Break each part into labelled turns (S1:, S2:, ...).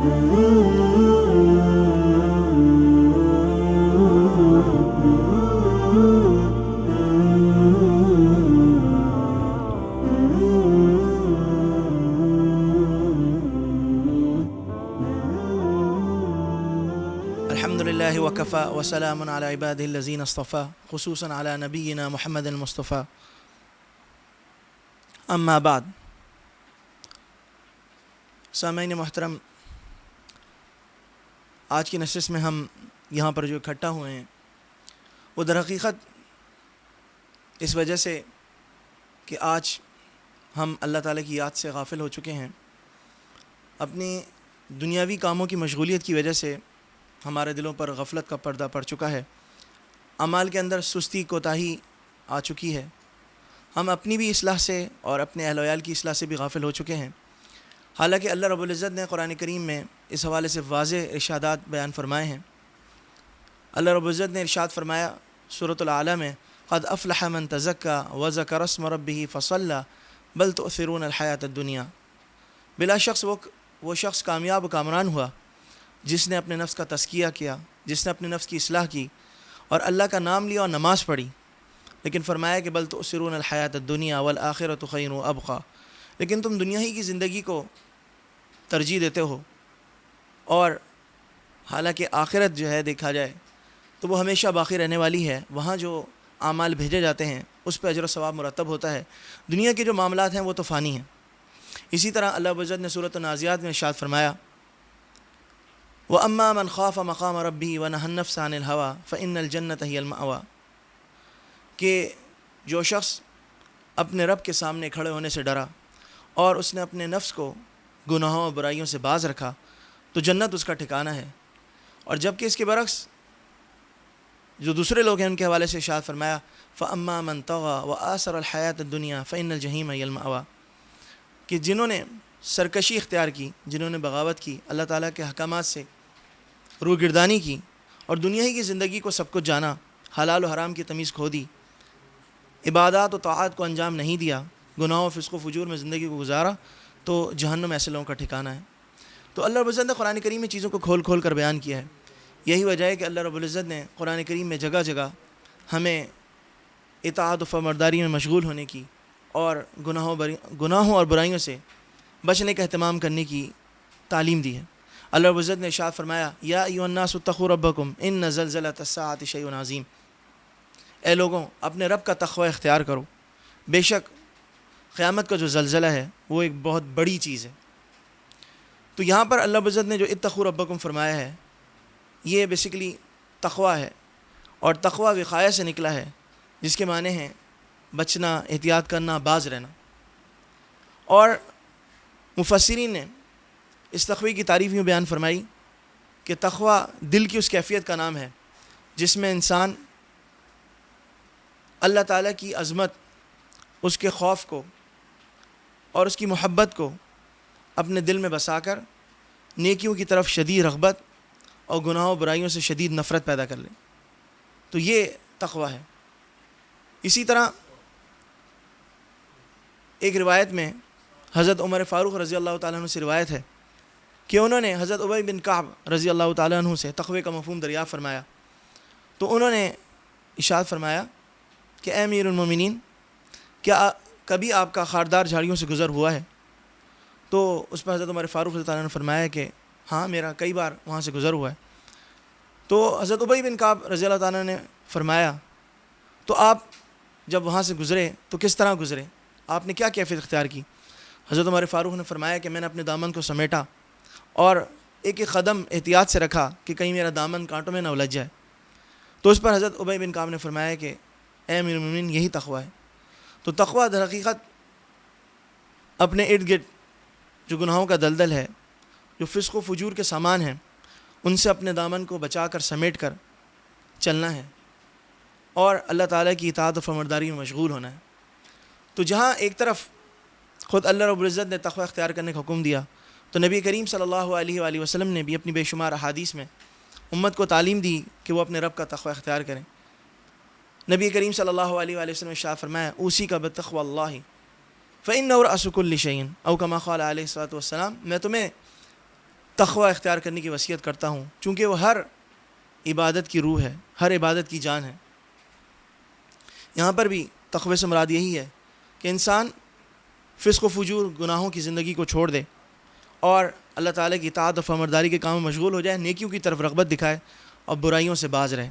S1: الحمد للہ وکفا وسلام علی عبادہ الذین اصطفیٰ خصوصاً علی نبینا محمد المصطفیٰ اما بعد. سامعین محترم، آج کی نشست میں ہم یہاں پر جو اکٹھا ہوئے ہیں وہ در حقیقت اس وجہ سے کہ آج ہم اللہ تعالیٰ کی یاد سے غافل ہو چکے ہیں. اپنی دنیاوی کاموں کی مشغولیت کی وجہ سے ہمارے دلوں پر غفلت کا پردہ پڑ چکا ہے، اعمال کے اندر سستی کوتاہی آ چکی ہے. ہم اپنی بھی اصلاح سے اور اپنے اہل و عیال کی اصلاح سے بھی غافل ہو چکے ہیں. حالانکہ اللہ رب العزت نے قرآن کریم میں اس حوالے سے واضح ارشادات بیان فرمائے ہیں. اللہ رب العزت نے ارشاد فرمایا سورۃ الاعلیٰ میں، قد افلح من تزکا وذکر اسم ربہ فصلی بل تؤثرون الحیاۃ الدنیا. بلا شخص وہ شخص کامیاب و کامران ہوا جس نے اپنے نفس کا تزکیہ کیا، جس نے اپنے نفس کی اصلاح کی اور اللہ کا نام لیا اور نماز پڑھی. لیکن فرمایا کہ بل تؤثرون الحیاۃ الدنیا والآخرۃ خیر وابقی، لیکن تم دنیا ہی کی زندگی کو ترجیح دیتے ہو، اور حالانکہ آخرت جو ہے دیکھا جائے تو وہ ہمیشہ باقی رہنے والی ہے. وہاں جو اعمال بھیجے جاتے ہیں اس پہ اجر و ثواب مرتب ہوتا ہے. دنیا کے جو معاملات ہیں وہ تو فانی ہیں. اسی طرح اللہ رب العزت نے سورۃ النازعات میں ارشاد فرمایا، وَأَمَّا مَنْ خَافَ مَقَامَ رَبِّهِ وَنَهَى النَّفْسَ عَنِ الْهَوَىٰ فَإِنَّ الْجَنَّةَ هِيَ الْمَأْوَىٰ. کہ جو شخص اپنے رب کے سامنے کھڑے ہونے سے ڈرا اور اس نے اپنے نفس کو گناہوں اور برائیوں سے باز رکھا تو جنت اس کا ٹھکانہ ہے. اور جبکہ اس کے برعکس جو دوسرے لوگ ہیں ان کے حوالے سے ارشاد فرمایا، فَأَمَّا مَنْ طَغَىٰ وَآثَرَ الْحَيَاةَ الدُّنْيَا فَإِنَّ الْجَحِيمَ هِيَ الْمَأْوَىٰ. کہ جنہوں نے سرکشی اختیار کی، جنہوں نے بغاوت کی، اللہ تعالیٰ کے احکامات سے روگردانی کی اور دنیا ہی کی زندگی کو سب کچھ جانا، حلال و حرام کی تمیز کھو دی، عبادات و طاعات کو انجام نہیں دیا، گناہ و فسق و فجور میں زندگی کو گزارا، تو جہنم ایسے لوگوں کا ٹھکانہ ہے. تو اللہ رب العزت نے قرآن کریم میں چیزوں کو کھول کھول کر بیان کیا ہے. یہی وجہ ہے کہ اللہ رب العزت نے قرآن کریم میں جگہ جگہ ہمیں اطاعت و فرمانبرداری میں مشغول ہونے کی اور گناہوں اور برائیوں سے بچنے کا اہتمام کرنے کی تعلیم دی ہے. اللہ رب العزت نے ارشاد فرمایا، یا ایھا الناس اتقوا ربکم ان زلزلۃ الساعۃ شیء عظیم. اے لوگوں، اپنے رب کا تقوی اختیار کرو، بے شک قیامت کا جو زلزلہ ہے وہ ایک بہت بڑی چیز ہے. تو یہاں پر اللہ رب العزت نے جو اتقوا ربکم فرمایا ہے یہ بیسیکلی تقوی ہے، اور تقوی وقایہ سے نکلا ہے جس کے معنی ہیں بچنا، احتیاط کرنا، باز رہنا. اور مفسرین نے اس تقوی کی تعریف یوں بیان فرمائی کہ تقوی دل کی اس کیفیت کا نام ہے جس میں انسان اللہ تعالیٰ کی عظمت، اس کے خوف کو اور اس کی محبت کو اپنے دل میں بسا کر نیکیوں کی طرف شدید رغبت اور گناہوں و برائیوں سے شدید نفرت پیدا کر لے. تو یہ تقوی ہے. اسی طرح ایک روایت میں حضرت عمر فاروق رضی اللہ تعالیٰ عنہ سے روایت ہے کہ انہوں نے حضرت ابی بن کعب رضی اللہ تعالیٰ عنہ سے تقوی کا مفہوم دریافت فرمایا. تو انہوں نے ارشاد فرمایا کہ اے امیر المومنین، کیا کبھی آپ کا خاردار جھاڑیوں سے گزر ہوا ہے؟ تو اس پر حضرت عمر فاروق رضی اللہ تعالیٰ عنہ نے فرمایا کہ ہاں، میرا کئی بار وہاں سے گزر ہوا ہے. تو حضرت ابی بن کعب رضی اللہ تعالیٰ نے فرمایا، تو آپ جب وہاں سے گزرے تو کس طرح گزرے؟ آپ نے کیا کیفیت اختیار کی؟ حضرت عمر فاروق نے فرمایا کہ میں نے اپنے دامن کو سمیٹا اور ایک ایک قدم احتیاط سے رکھا کہ کہیں میرا دامن کانٹوں میں نہ الجھ جائے. تو اس پر حضرت ابی بن کعب نے فرمایا کہ اے امیر المومنین، یہی تقوی ہے. تو تقوی در حقیقت اپنے ارد گرد جو گناہوں کا دلدل ہے، جو فسق و فجور کے سامان ہیں، ان سے اپنے دامن کو بچا کر سمیٹ کر چلنا ہے اور اللہ تعالیٰ کی اطاعت و فرمانبرداری میں مشغول ہونا ہے. تو جہاں ایک طرف خود اللہ رب العزت نے تقوی اختیار کرنے کا حکم دیا، تو نبی کریم صلی اللہ علیہ وآلہ وسلم نے بھی اپنی بے شمار احادیث میں امت کو تعلیم دی کہ وہ اپنے رب کا تقوی اختیار کریں. نبی کریم صلی اللہ علیہ وآلہ وسلم نے ارشاد فرمایا، اوصی کا بتقوی اللہ فإنہ رأس کل شیء، او کما قال علیہ الصلوۃ والسلام، میں تمہیں تقوی اختیار کرنے کی وصیت کرتا ہوں، چونکہ وہ ہر عبادت کی روح ہے، ہر عبادت کی جان ہے۔ یہاں پر بھی تقوی سے مراد یہی ہے کہ انسان فسق و فجور گناہوں کی زندگی کو چھوڑ دے اور اللہ تعالیٰ کی اطاعت و فرمانبرداری کے کام میں مشغول ہو جائے، نیکیوں کی طرف رغبت دکھائے اور برائیوں سے باز رہے۔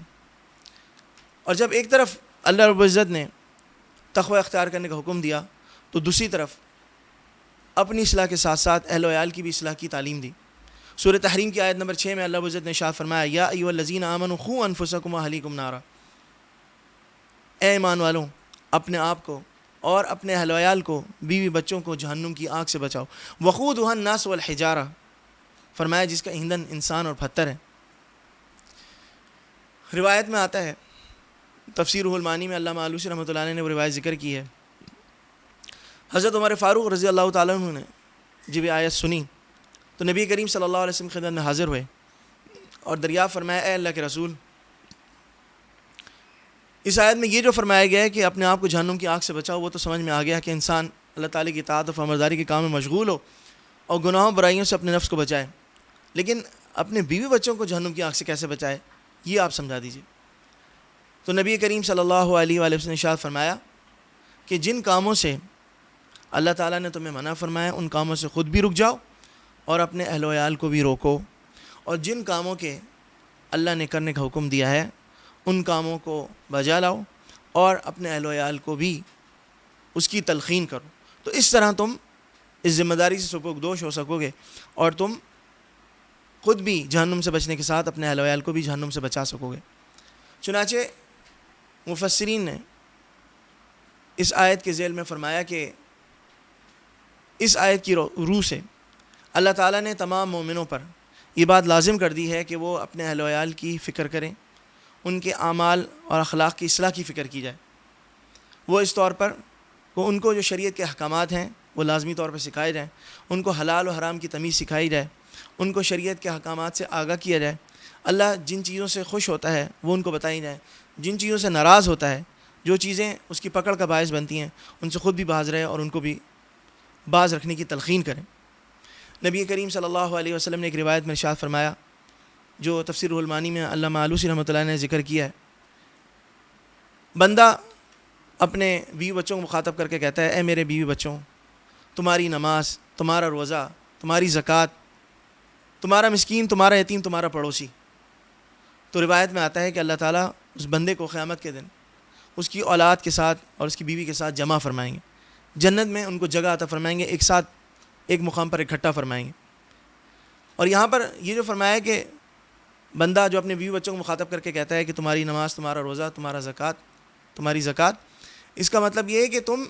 S1: اور جب ایک طرف اللہ رب العزت نے تقوی اختیار کرنے کا حکم دیا تو دوسری طرف اپنی اصلاح کے ساتھ ساتھ اہل و عیال کی بھی اصلاح کی تعلیم دی۔ سورہ تحریم کی آیت نمبر 6 میں اللہ رب العزت نے ارشاد فرمایا، یا ایھا الذین آمنوا قوا انفسکم واہلیکم نارا، اے ایمان والوں اپنے آپ کو اور اپنے اہل و عیال کو، بیوی بچوں کو جہنم کی آگ سے بچاؤ۔ وقودھا الناس والحجارہ، فرمایا جس کا ایندھن انسان اور پتھر ہے۔ روایت میں آتا ہے، تفسیر روح المعانی میں علامہ آلوسی رحمۃ اللہ علیہ نے وہ روایت ذکر کی ہے، حضرت عمر فاروق رضی اللہ تعالیٰ عنہ نے جب یہ آیت سنی تو نبی کریم صلی اللہ علیہ وسلم کی خدمت میں حاضر ہوئے اور دریافت فرمایا، اے اللہ کے رسول، اس آیت میں یہ جو فرمایا گیا ہے کہ اپنے آپ کو جہنم کی آگ سے بچاؤ، وہ تو سمجھ میں آ گیا کہ انسان اللہ تعالیٰ کی اطاعت و فرمانبرداری کے کام میں مشغول ہو اور گناہوں برائیوں سے اپنے نفس کو بچائے، لیکن اپنے بیوی بچوں کو جہنم کی آگ سے کیسے بچائے، یہ آپ سمجھا دیجیے۔ تو نبی کریم صلی اللہ علیہ وآلہ وسلم نے ارشاد فرمایا کہ جن کاموں سے اللہ تعالیٰ نے تمہیں منع فرمایا ان کاموں سے خود بھی رک جاؤ اور اپنے اہل و عیال کو بھی روکو، اور جن کاموں کے اللہ نے کرنے کا حکم دیا ہے ان کاموں کو بجا لاؤ اور اپنے اہل و عیال کو بھی اس کی تلقین کرو۔ تو اس طرح تم اس ذمہ داری سے سبکدوش ہو سکو گے اور تم خود بھی جہنم سے بچنے کے ساتھ اپنے اہل و عیال کو بھی جہنم سے بچا سکو گے۔ چنانچہ مفسرین نے اس آیت کے ذیل میں فرمایا کہ اس آیت کی روح سے اللہ تعالیٰ نے تمام مومنوں پر یہ بات لازم کر دی ہے کہ وہ اپنے اہل و عیال کی فکر کریں، ان کے اعمال اور اخلاق کی اصلاح کی فکر کی جائے۔ وہ اس طور پر وہ ان کو جو شریعت کے احکامات ہیں وہ لازمی طور پر سکھائے جائیں، ان کو حلال و حرام کی تمیز سکھائی جائے، ان کو شریعت کے احکامات سے آگاہ کیا جائے، اللہ جن چیزوں سے خوش ہوتا ہے وہ ان کو بتائی جائیں، جن چیزوں سے ناراض ہوتا ہے، جو چیزیں اس کی پکڑ کا باعث بنتی ہیں ان سے خود بھی باز رہے اور ان کو بھی باز رکھنے کی تلقین کریں۔ نبی کریم صلی اللہ علیہ وسلم نے ایک روایت میں ارشاد فرمایا جو تفسیر روح المعانی میں علامہ آلوسی رحمۃ اللہ نے ذکر کیا ہے، بندہ اپنے بیوی بچوں کو مخاطب کر کے کہتا ہے، اے میرے بیوی بچوں، تمہاری نماز، تمہارا روزہ، تمہاری زکوٰۃ، تمہارا مسکین، تمہارا یتیم، تمہارا پڑوسی۔ تو روایت میں آتا ہے کہ اللہ تعالیٰ اس بندے کو قیامت کے دن اس کی اولاد کے ساتھ اور اس کی بیوی کے ساتھ جمع فرمائیں گے، جنت میں ان کو جگہ عطا فرمائیں گے، ایک ساتھ ایک مقام پر اکٹھا فرمائیں گے۔ اور یہاں پر یہ جو فرمایا ہے کہ بندہ جو اپنے بیوی بچوں کو مخاطب کر کے کہتا ہے کہ تمہاری نماز، تمہارا روزہ، تمہاری زکوٰۃ، اس کا مطلب یہ ہے کہ تم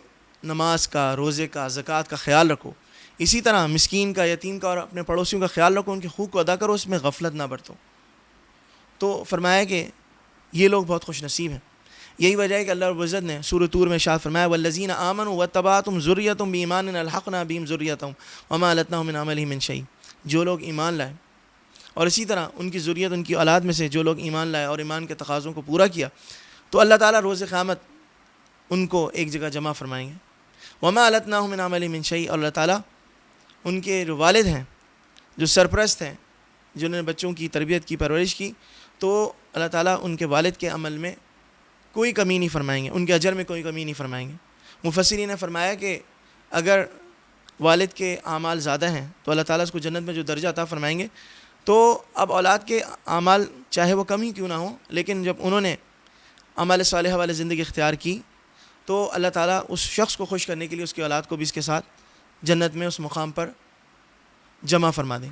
S1: نماز کا، روزے کا، زکوٰۃ کا خیال رکھو، اسی طرح مسکین کا، یتیم کا اور اپنے پڑوسیوں کا خیال رکھو، ان کے حقوق کو ادا کرو، اس میں غفلت نہ برتو۔ تو فرمایا کہ یہ لوگ بہت خوش نصیب ہیں۔ یہی وجہ ہے کہ اللہ رب العزت نے سورۃ طور میں ارشاد فرمایا، والذین آمنوا واتبعتهم ذریتهم بایمان الحقنا بهم ذریتهم وما التناهم من عملهم من شیء، جو لوگ ایمان لائے اور اسی طرح ان کی ذریت، ان کی اولاد میں سے جو لوگ ایمان لائے اور ایمان کے تقاضوں کو پورا کیا، تو اللہ تعالیٰ روز قیامت ان کو ایک جگہ جمع فرمائیں گے۔ وما التناهم من عملهم من شیء، اور اللہ تعالیٰ ان کے جو والد ہیں، جو سرپرست ہیں، جنہوں نے بچوں کی تربیت کی، پرورش کی، تو اللہ تعالیٰ ان کے والد کے عمل میں کوئی کمی نہیں فرمائیں گے، ان کے اجر میں کوئی کمی نہیں فرمائیں گے۔ مفسرین نے فرمایا کہ اگر والد کے اعمال زیادہ ہیں تو اللہ تعالیٰ اس کو جنت میں جو درجہ عطا فرمائیں گے، تو اب اولاد کے اعمال چاہے وہ کم ہی کیوں نہ ہوں، لیکن جب انہوں نے عمل صالحہ والی زندگی اختیار کی تو اللہ تعالیٰ اس شخص کو خوش کرنے کے لیے اس کی اولاد کو بھی اس کے ساتھ جنت میں اس مقام پر جمع فرما دیں۔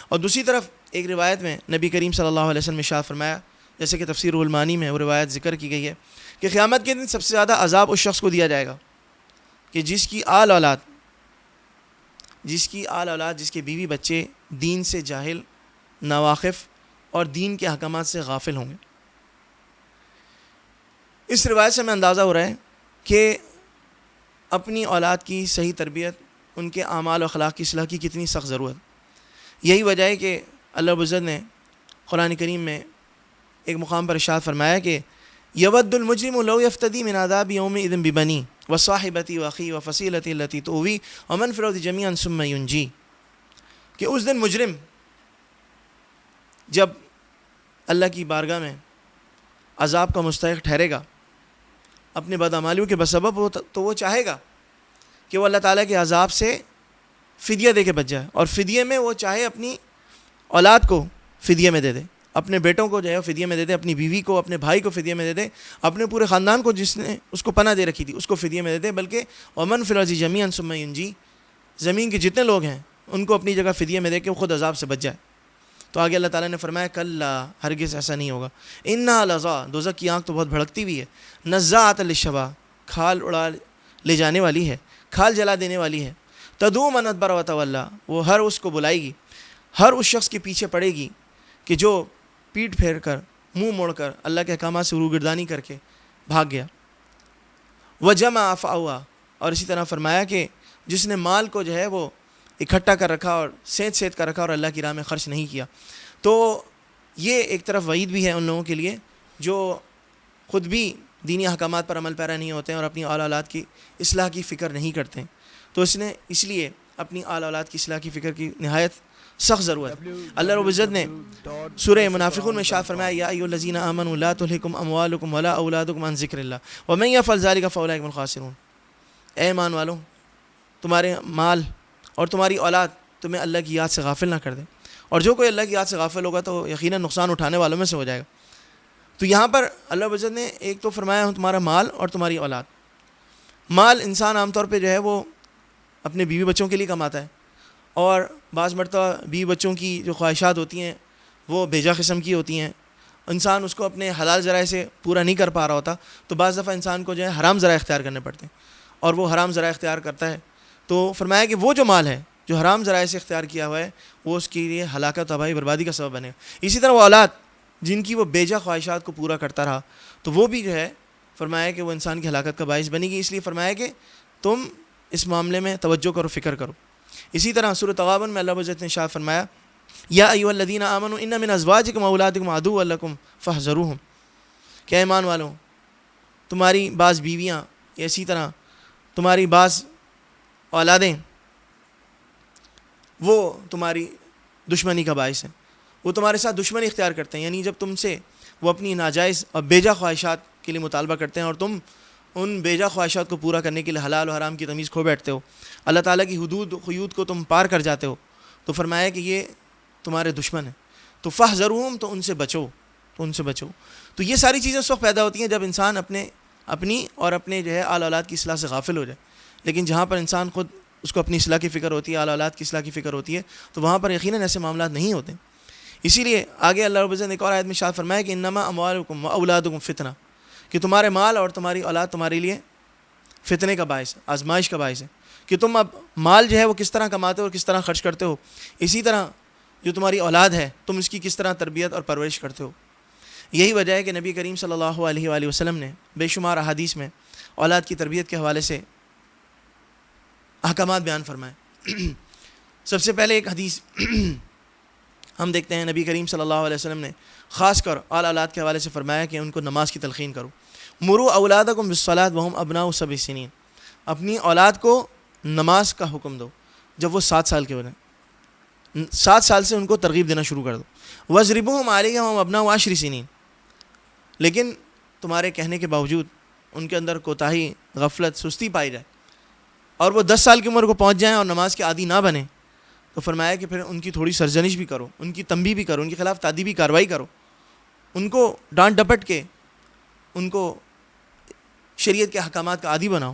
S1: اور دوسری طرف ایک روایت میں نبی کریم صلی اللہ علیہ وسلم نے ارشاد فرمایا، جیسے کہ تفسیر روح المعانی میں وہ روایت ذکر کی گئی ہے، کہ قیامت کے دن سب سے زیادہ عذاب اس شخص کو دیا جائے گا کہ جس کی آل اولاد، جس کے بیوی بچے دین سے جاہل، ناواقف اور دین کے احکامات سے غافل ہوں گے۔ اس روایت سے ہمیں اندازہ ہو رہا ہے کہ اپنی اولاد کی صحیح تربیت، ان کے اعمال و اخلاق کی اصلاح کی کتنی سخت ضرورت۔ یہی وجہ ہے کہ اللہ رب العزت نے قرآن کریم میں ایک مقام پر ارشاد فرمایا کہ یود المجرم لو یفتدی من عذاب یومئذ ببنی وصاحبتی واخی وفصیلتی التی تؤوی ومن فی الارض جمیعا ثم ینجی، کہ اس دن مجرم جب اللہ کی بارگاہ میں عذاب کا مستحق ٹھہرے گا اپنے بدعمالیوں کے بسبب ہو تو وہ چاہے گا کہ وہ اللہ تعالیٰ کے عذاب سے فدیہ دے کے بچ جائے، اور فدیے میں وہ چاہے اپنی اولاد کو فدیے میں دے دے، اپنے بیٹوں کو جو ہے فدیے میں دے دے، اپنی بیوی کو، اپنے بھائی کو فدیے میں دے دے، اپنے پورے خاندان کو جس نے اس کو پناہ دے رکھی تھی اس کو فدیے میں دے دے، بلکہ ومن فی الارض جمیعا ثم ینجی، زمین کے جتنے لوگ ہیں ان کو اپنی جگہ فدیے میں دے کے وہ خود عذاب سے بچ جائے۔ تو آگے اللہ تعالیٰ نے فرمایا کلا، ہرگز ایسا نہیں ہوگا، انہا لظیٰ، دوزخ کی آنکھ تو بہت بھڑکتی ہوئی ہے، نزاعۃ للشویٰ، کھال اڑا لے جانے والی ہے، کھال جلا دینے والی ہے، تدعو من ادبر وتولیٰ، وہ ہر اس کو بلائے گی، ہر اس شخص کے پیچھے پڑے گی کہ جو پیٹ پھیر کر، منہ موڑ کر، اللہ کے احکامات سے روگردانی کر کے بھاگ گیا۔ وجمع فأوعیٰ، اور اسی طرح فرمایا کہ جس نے مال کو جو ہے وہ اکٹھا کر رکھا اور سینت کر رکھا اور اللہ کی راہ میں خرچ نہیں کیا۔ تو یہ ایک طرف وعید بھی ہے ان لوگوں کے لیے جو خود بھی دینی احکامات پر عمل پیرا نہیں ہوتے ہیں اور اپنی آل اولاد کی اصلاح کی فکر نہیں کرتے ہیں۔ تو اس لیے اپنی آل اولاد کی اصلاح کی فکر کی نہایت سخت ضرورت ہے۔ اللہ رب العزت نے سورہ منافقون میں ارشاد فرمایا یا ایھا الذین آمنوا لا تلھکم اموالکم ولا اولادکم عن ذکر اللہ ومن یفعل ذلک فاولئک هم الخاسرون، اے ایمان والو تمہارے مال اور تمہاری اولاد تمہیں اللہ کی یاد سے غافل نہ کر دے، اور جو کوئی اللہ کی یاد سے غافل ہوگا تو یقیناً نقصان اٹھانے والوں میں سے ہو جائے گا۔ تو یہاں پر اللہ رب العزت نے ایک تو فرمایا تمہارا مال اور تمہاری اولاد۔ مال انسان عام طور پہ جو ہے وہ اپنے بیوی بچوں کے لیے کماتا ہے، اور بعض مرتبہ بیوی بچوں کی جو خواہشات ہوتی ہیں وہ بیجا قسم کی ہوتی ہیں، انسان اس کو اپنے حلال ذرائع سے پورا نہیں کر پا رہا ہوتا، تو بعض دفعہ انسان کو جو ہے حرام ذرائع اختیار کرنے پڑتے ہیں، اور وہ حرام ذرائع اختیار کرتا ہے۔ تو فرمایا کہ وہ جو مال ہے جو حرام ذرائع سے اختیار کیا ہوا ہے وہ اس کے لیے ہلاکت، تباہی، بربادی کا سبب بنے گا۔ اسی طرح وہ اولاد جن کی وہ بیجا خواہشات کو پورا کرتا رہا تو وہ بھی جو ہے فرمایا کہ وہ انسان کی ہلاکت کا باعث بنے گی، اس لیے فرمایا کہ تم اس معاملے میں توجہ کرو، فکر کرو۔ اسی طرح سورۃ تغابن میں اللہ رب العزت نے ارشاد فرمایا یا ایھا الذین آمنوا ان من ازواجکم واولادکم عدوا لکم فاحذروہم، کہ ایمان والوں تمہاری بعض بیویاں، اسی طرح تمہاری بعض اولادیں وہ تمہاری دشمنی کا باعث ہیں، وہ تمہارے ساتھ دشمنی اختیار کرتے ہیں، یعنی جب تم سے وہ اپنی ناجائز اور بیجا خواہشات کے لیے مطالبہ کرتے ہیں اور تم ان بیجا خواہشات کو پورا کرنے کے لیے حلال و حرام کی تمیز کھو بیٹھتے ہو، اللہ تعالیٰ کی حدود قیود کو تم پار کر جاتے ہو، تو فرمایا کہ یہ تمہارے دشمن ہیں، تو فاحذروہم، تو ان سے بچو۔ تو یہ ساری چیزیں اس وقت پیدا ہوتی ہیں جب انسان اپنی اور اپنے جو ہے آل اولاد کی اصلاح سے غافل ہو جائے، لیکن جہاں پر انسان خود اس کو اپنی اصلاح کی فکر ہوتی ہے، آل اولاد کی اصلاح کی فکر ہوتی ہے، تو وہاں پر یقیناً ایسے معاملات نہیں ہوتے۔ اسی لیے آگے اللہ رب العزت نے ایک اور آیت میں ارشاد فرمایا کہ انما اموالکم واولادکم فتنہ، کہ تمہارے مال اور تمہاری اولاد تمہارے لیے فتنے کا باعث ہے، آزمائش کا باعث ہے، کہ تم اب مال جو ہے وہ کس طرح کماتے ہو اور کس طرح خرچ کرتے ہو، اسی طرح جو تمہاری اولاد ہے تم اس کی کس طرح تربیت اور پرورش کرتے ہو۔ یہی وجہ ہے کہ نبی کریم صلی اللہ علیہ وآلہ وسلم نے بے شمار احادیث میں اولاد کی تربیت کے حوالے سے احکامات بیان فرمائے۔ سب سے پہلے ایک حدیث ہم دیکھتے ہیں، نبی کریم صلی اللہ علیہ وسلم نے خاص کر آل اولاد کے حوالے سے فرمایا کہ ان کو نماز کی تلقین کرو، مروا اولادکم بالصلاۃ وہم ابناء 7 سنین، اپنی اولاد کو نماز کا حکم دو جب وہ 7 سال کے ہو جائیں، 7 سال سے ان کو ترغیب دینا شروع کر دو، واضربوہم علیہا وہم ابناء 10 سنین، لیکن تمہارے کہنے کے باوجود ان کے اندر کوتاہی، غفلت، سستی پائی جائے اور وہ 10 سال کی عمر کو پہنچ جائیں اور نماز کے عادی نہ بنیں، تو فرمایا کہ پھر ان کی تھوڑی سرزنش بھی کرو، ان کی تنبیہ بھی کرو، ان کے خلاف تادیبی کارروائی کرو، ان کو ڈانٹ ڈپٹ کے ان کو شریعت کے احکامات کا عادی بناؤ،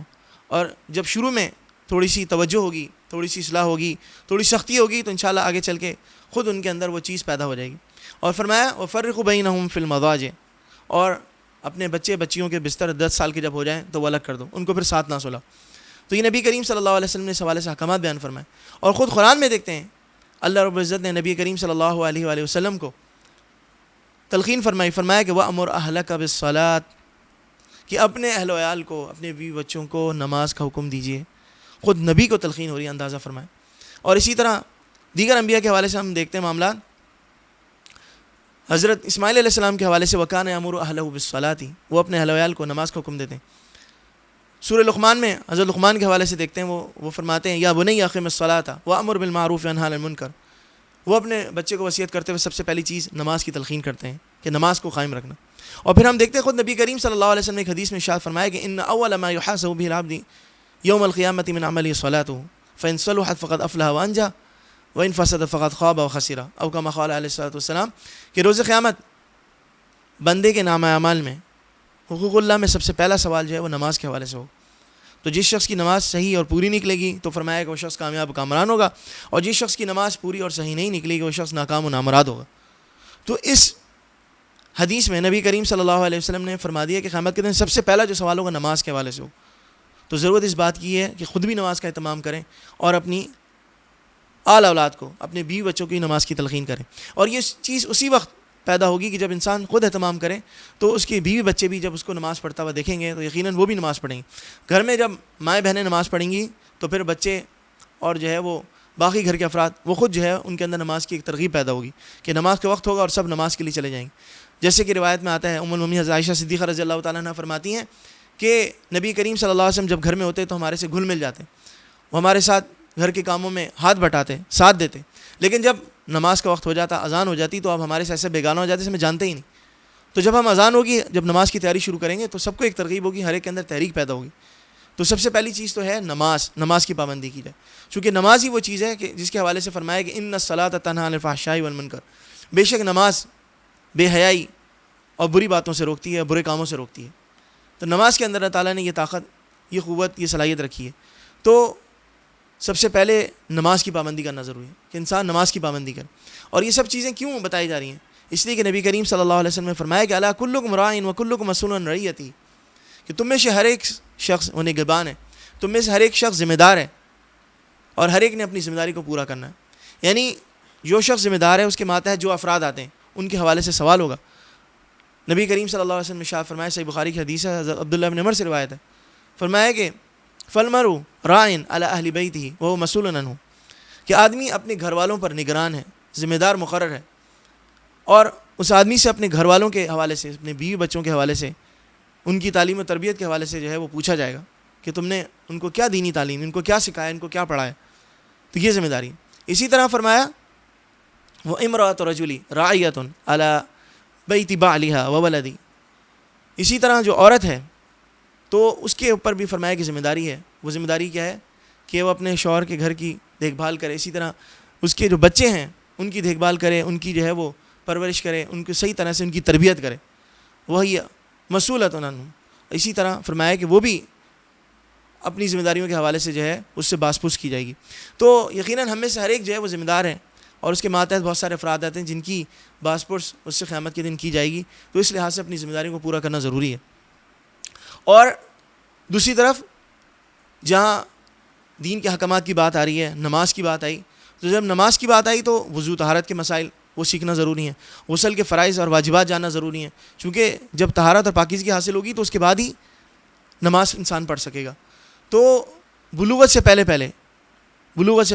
S1: اور جب شروع میں تھوڑی سی توجہ ہوگی، تھوڑی سی اصلاح ہوگی، تھوڑی سختی ہوگی، تو انشاءاللہ آگے چل کے خود ان کے اندر وہ چیز پیدا ہو جائے گی۔ اور فرمایا وَفَرِّقُوا بَيْنَهُمْ فِي الْمَضَاجِعِ، اور اپنے بچیوں کے بستر 10 سال کے جب ہو جائیں تو وہ الگ کر دو، ان کو پھر ساتھ نہ سلاؤ۔ تو یہ نبی کریم صلی اللہ علیہ وسلم نے اس حوالے سے احکامات بیان فرمائے، اور خود قرآن میں دیکھتے ہیں اللہ رب العزت نے نبی کریم صلی اللہ علیہ وآلہ وسلم کو تلقین فرمایا کہ وَأْمُرْ أَهْلَكَ بِالصَّلَاةِ، کہ اپنے اہل و عیال کو، اپنے بیوی بچوں کو نماز کا حکم دیجیے، خود نبی کو تلقین ہو رہی ہے، اندازہ فرمائے۔ اور اسی طرح دیگر انبیاء کے حوالے سے ہم دیکھتے ہیں معاملات، حضرت اسماعیل علیہ السلام کے حوالے سے وَكَانَ يَأْمُرُ أَهْلَهُ بِالصَّلَاةِ، وہ اپنے اہل و عیال کو نماز کا حکم دیتے ہیں۔ سورہ لقمان میں حضرت لقمان کے حوالے سے دیکھتے ہیں، وہ فرماتے ہیں یا بنی اقم الصلاۃ وامر بالمعروف وانہی عن المنکر، وہ اپنے بچے کو وصیت کرتے ہوئے سب سے پہلی چیز نماز کی تلقین کرتے ہیں کہ نماز کو قائم رکھنا. اور پھر ہم دیکھتے ہیں خود نبی کریم صلی اللہ علیہ وسلم نے ایک حدیث میں ارشاد فرمایا کہ ان اول ما يحاسب به العبد يوم القيامة من عمله صلاته فان صلحت فقد افلح وانجا وان فسدت فقد خاب وخسر او كما قال علیہ الصلوۃ والسلام کہ روز قیامت بندے کے نامہ اعمال میں حقوق اللہ میں سب سے پہلا سوال جو ہے وہ نماز کے حوالے سے ہو. تو جس شخص کی نماز صحیح اور پوری نکلے گی تو فرمایا کہ وہ شخص کامیاب کامران ہوگا, اور جس شخص کی نماز پوری اور صحیح نہیں نکلے گی وہ شخص ناکام و نامراد ہوگا. تو اس حدیث میں نبی کریم صلی اللہ علیہ وسلم نے فرما دیا کہ قیامت کے دن سب سے پہلا جو سوال ہوگا نماز کے حوالے سے ہو. تو ضرورت اس بات کی ہے کہ خود بھی نماز کا اہتمام کریں اور اپنی آل اولاد کو, اپنے بیوی بچوں کی نماز کی تلقین کریں. اور یہ چیز اسی وقت پیدا ہوگی کہ جب انسان خود اہتمام کرے تو اس کے بیوی بچے بھی جب اس کو نماز پڑھتا ہوا دیکھیں گے تو یقیناً وہ بھی نماز پڑھیں گے. گھر میں جب مائیں بہنیں نماز پڑھیں گی تو پھر بچے اور جو ہے وہ باقی گھر کے افراد وہ خود جو ہے ان کے اندر نماز کی ایک ترغیب پیدا ہوگی کہ نماز کے وقت ہوگا اور سب نماز کے لیے چلے جائیں گے. جیسے کہ روایت میں آتا ہے ام المومنین حضرت عائشہ صدیقہ رضی اللہ تعالیٰ عنہ فرماتی ہیں کہ نبی کریم صلی اللہ علیہ وسلم جب گھر میں ہوتے تو ہمارے سے گھل مل جاتے, وہ ہمارے ساتھ گھر کے کاموں میں ہاتھ بٹاتے, ساتھ دیتے. لیکن جب نماز کا وقت ہو جاتا, اذان ہو جاتی, تو اب ہمارے سے ایسے بیگانہ ہو جاتے جسے ہمیں جانتے ہی نہیں. تو جب ہم اذان ہوگی, جب نماز کی تیاری شروع کریں گے تو سب کو ایک ترغیب ہوگی, ہر ایک کے اندر تحریک پیدا ہوگی. تو سب سے پہلی چیز تو ہے نماز کی پابندی کی جائے, چونکہ نماز ہی وہ چیز ہے کہ جس کے حوالے سے فرمایا کہ ان الصلاۃ تنہی عن الفحشاء والمنکر, بے شک نماز بے حیائی اور بری باتوں سے روکتی ہے, برے کاموں سے روکتی ہے. تو نماز کے اندر اللہ تعالیٰ نے یہ طاقت, یہ قوت, یہ صلاحیت رکھی ہے. تو سب سے پہلے نماز کی پابندی کرنا ضروری ہے کہ انسان نماز کی پابندی کرے. اور یہ سب چیزیں کیوں بتائی جا رہی ہیں؟ اس لیے کہ نبی کریم صلی اللہ علیہ وسلم نے فرمایا کہ الا کلکم راعٍ وکلکم مسئول عن رعیتہ, کہ تم میں سے ہر ایک شخص نگہبان ہے, تم میں سے ہر ایک شخص ذمہ دار ہے اور ہر ایک نے اپنی ذمہ داری کو پورا کرنا ہے. یعنی جو شخص ذمہ دار ہے اس کے ماتحت جو افراد آتے ہیں ان کے حوالے سے سوال ہوگا. نبی کریم صلی اللہ علیہ وسلم نے ارشاد فرمایا, صحیح بخاری کی حدیث ہے, حضرت عبداللہ بن عمر سے روایت ہے, فرمایا کہ فالمرء راع علی اہل بیتہ وہو مسئول عنہ, کہ آدمی اپنے گھر والوں پر نگران ہے, ذمہ دار مقرر ہے, اور اس آدمی سے اپنے گھر والوں کے حوالے سے, اپنے بیوی بچوں کے حوالے سے, ان کی تعلیم و تربیت کے حوالے سے جو ہے وہ پوچھا جائے گا کہ تم نے ان کو کیا دینی تعلیم, ان کو کیا سکھایا, ان کو کیا پڑھایا. تو یہ ذمہ داری. اسی طرح فرمایا وہ امرأۃ رجل راعیۃ علی بیت بعلها وولدہ, اسی طرح جو عورت ہے تو اس کے اوپر بھی فرمایا کہ ذمہ داری ہے. وہ ذمہ داری کیا ہے کہ وہ اپنے شوہر کے گھر کی دیکھ بھال کرے, اسی طرح اس کے جو بچے ہیں ان کی دیکھ بھال کرے, ان کی جو ہے وہ پرورش کرے, ان کو صحیح طرح سے ان کی تربیت کرے. وہی مسئولۃ عنہ, اسی طرح فرمایا کہ وہ بھی اپنی ذمہ داریوں کے حوالے سے جو ہے اس سے باز پرس کی جائے گی. تو یقیناً ہم میں سے ہر ایک جو ہے وہ ذمہ دار ہے, اور اس کے ماتحت بہت سارے افراد آتے ہیں جن کی باز پرس اس سے قیامت کے دن کی جائے گی. تو اس لحاظ سے اپنی ذمہ داریوں کو پورا کرنا ضروری ہے. اور دوسری طرف جہاں دین کے احکامات کی بات آ رہی ہے, نماز کی بات آئی, تو جب نماز کی بات آئی تو وضو طہارت کے مسائل وہ سیکھنا ضروری ہے, غسل کے فرائض اور واجبات جاننا ضروری ہیں, چونکہ جب طہارت اور پاکیزگی حاصل ہوگی تو اس کے بعد ہی نماز انسان پڑھ سکے گا. تو بلوغت سے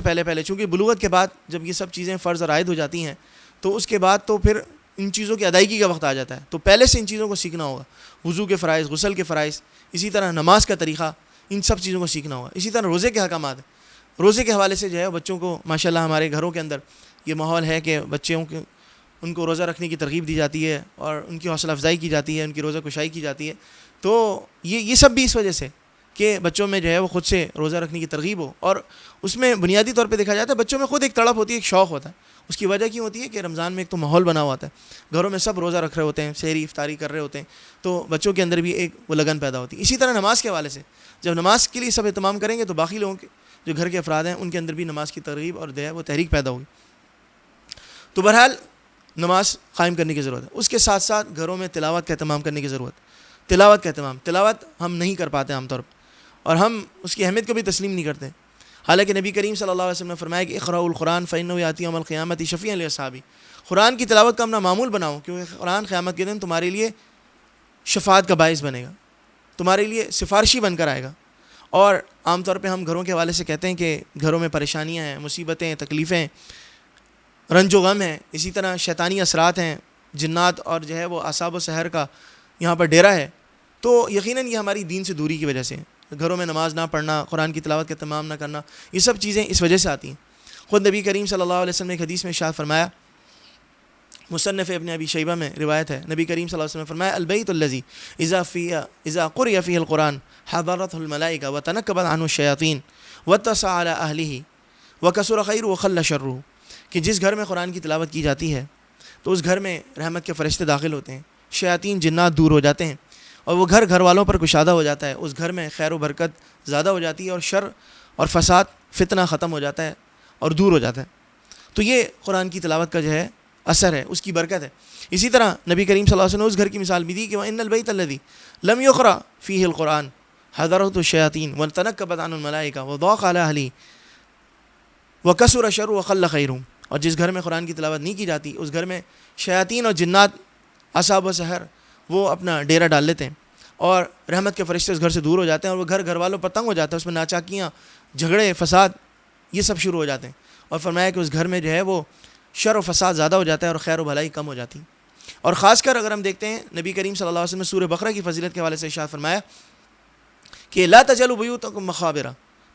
S1: پہلے چونکہ بلوغت کے بعد جب یہ سب چیزیں فرض اور عائد ہو جاتی ہیں تو اس کے بعد تو پھر ان چیزوں کی ادائیگی کا وقت آ جاتا ہے. تو پہلے سے ان چیزوں کو سیکھنا ہوگا, وضو کے فرائض, غسل کے فرائض, اسی طرح نماز کا طریقہ, ان سب چیزوں کو سیکھنا ہوگا. اسی طرح روزے کے احکامات, روزے کے حوالے سے جو ہے بچوں کو ماشاءاللہ ہمارے گھروں کے اندر یہ ماحول ہے کہ بچوں کے ان کو روزہ رکھنے کی ترغیب دی جاتی ہے اور ان کی حوصلہ افزائی کی جاتی ہے, ان کی روزہ کشائی کی جاتی ہے. تو یہ سب بھی اس وجہ سے کہ بچوں میں جو ہے وہ خود سے روزہ رکھنے کی ترغیب ہو. اور اس میں بنیادی طور پہ دیکھا جاتا ہے بچوں میں خود ایک تڑپ ہوتی ہے, ایک شوق ہوتا ہے. اس کی وجہ کیوں ہوتی ہے کہ رمضان میں ایک تو ماحول بنا ہوا ہوتا ہے, گھروں میں سب روزہ رکھ رہے ہوتے ہیں, سحری افطاری کر رہے ہوتے ہیں, تو بچوں کے اندر بھی ایک وہ لگن پیدا ہوتی ہے. اسی طرح نماز کے حوالے سے جب نماز کے لیے سب اہتمام کریں گے تو باقی لوگوں کے جو گھر کے افراد ہیں ان کے اندر بھی نماز کی ترغیب اور جو ہے وہ تحریک پیدا ہوگی. تو بہرحال نماز قائم کرنے کی ضرورت ہے. اس کے ساتھ ساتھ گھروں میں تلاوت کا اہتمام کرنے کی ضرورت ہے. تلاوت ہم نہیں کر پاتے عام طور پر, اور ہم اس کی اہمیت کو بھی تسلیم نہیں کرتے. حالانکہ نبی کریم صلی اللہ علیہ وسلم نے فرمایا کہ اقرأوا القرآن فإنه يأتي يوم القيامة شفيعا لأصحابه, قرآن کی تلاوت کا اپنا معمول بناؤ, کیونکہ قرآن قیامت کے دن تمہارے لیے شفاعت کا باعث بنے گا, تمہارے لیے سفارشی بن کر آئے گا. اور عام طور پہ ہم گھروں کے حوالے سے کہتے ہیں کہ گھروں میں پریشانیاں ہیں, مصیبتیں, تکلیفیں, رنج و غم ہیں, اسی طرح شیطانی اثرات ہیں, جنات اور جو ہے وہ اعصاب و سحر کا یہاں پر ڈیرا ہے. تو یقیناً یہ ہماری دین سے دوری کی وجہ سے, گھروں میں نماز نہ پڑھنا, قرآن کی تلاوت کا اہتمام نہ کرنا, یہ سب چیزیں اس وجہ سے آتی ہیں. خود نبی کریم صلی اللہ علیہ وسلم نے ایک حدیث میں ارشاد فرمایا، مصنف ابن ابی شیبہ میں روایت ہے، نبی کریم صلی اللہ علیہ وسلم نے فرمایا البیت الذی اذا قرئ فیہ القرآن حضرته الملائکہ وتنکبت عنہ الشیاطین واتسع علی اہلہ وکثر خیرہ وقل شرہ، کہ جس گھر میں قرآن کی تلاوت کی جاتی ہے تو اس گھر میں رحمت کے فرشتے داخل ہوتے ہیں، شیاطین جنات دور ہو جاتے ہیں، اور وہ گھر گھر والوں پر کشادہ ہو جاتا ہے، اس گھر میں خیر و برکت زیادہ ہو جاتی ہے، اور شر اور فساد فتنہ ختم ہو جاتا ہے اور دور ہو جاتا ہے۔ تو یہ قرآن کی تلاوت کا جو ہے اثر ہے، اس کی برکت ہے۔ اسی طرح نبی کریم صلی اللہ علیہ وسلم نے اس گھر کی مثال بھی دی کہ وَإِنَّ الْبَيْتَ الَّذِي لَمْ يُقْرَأْ فِيهِ الْقُرْآنُ حَضَرَتْهُ الشَّيَاطِينُ وَتَنَكَّبَتْ عَنْهُ الْمَلَائِكَةُ وَضَاقَ عَلَىٰ أَهْلِهِ وَكَثُرَ شَرُّهُ وَقَلَّ خَيْرُهُ، اور جس گھر میں قرآن کی تلاوت نہیں کی جاتی اس گھر میں شیاطین اور جنات اصحاب سحر وہ اپنا ڈیرا ڈال لیتے ہیں، اور رحمت کے فرشتے اس گھر سے دور ہو جاتے ہیں، اور وہ گھر گھر والوں پر تنگ ہو جاتا ہے، اس میں ناچاکیاں، جھگڑے، فساد یہ سب شروع ہو جاتے ہیں، اور فرمایا کہ اس گھر میں جو ہے وہ شر و فساد زیادہ ہو جاتا ہے اور خیر و بھلائی کم ہو جاتی۔ اور خاص کر اگر ہم دیکھتے ہیں نبی کریم صلی اللہ علیہ وسلم نے سورہ بقرہ کی فضیلت کے حوالے سے ارشاد فرمایا کہ لا تجعلوا بیوتکم مقابر،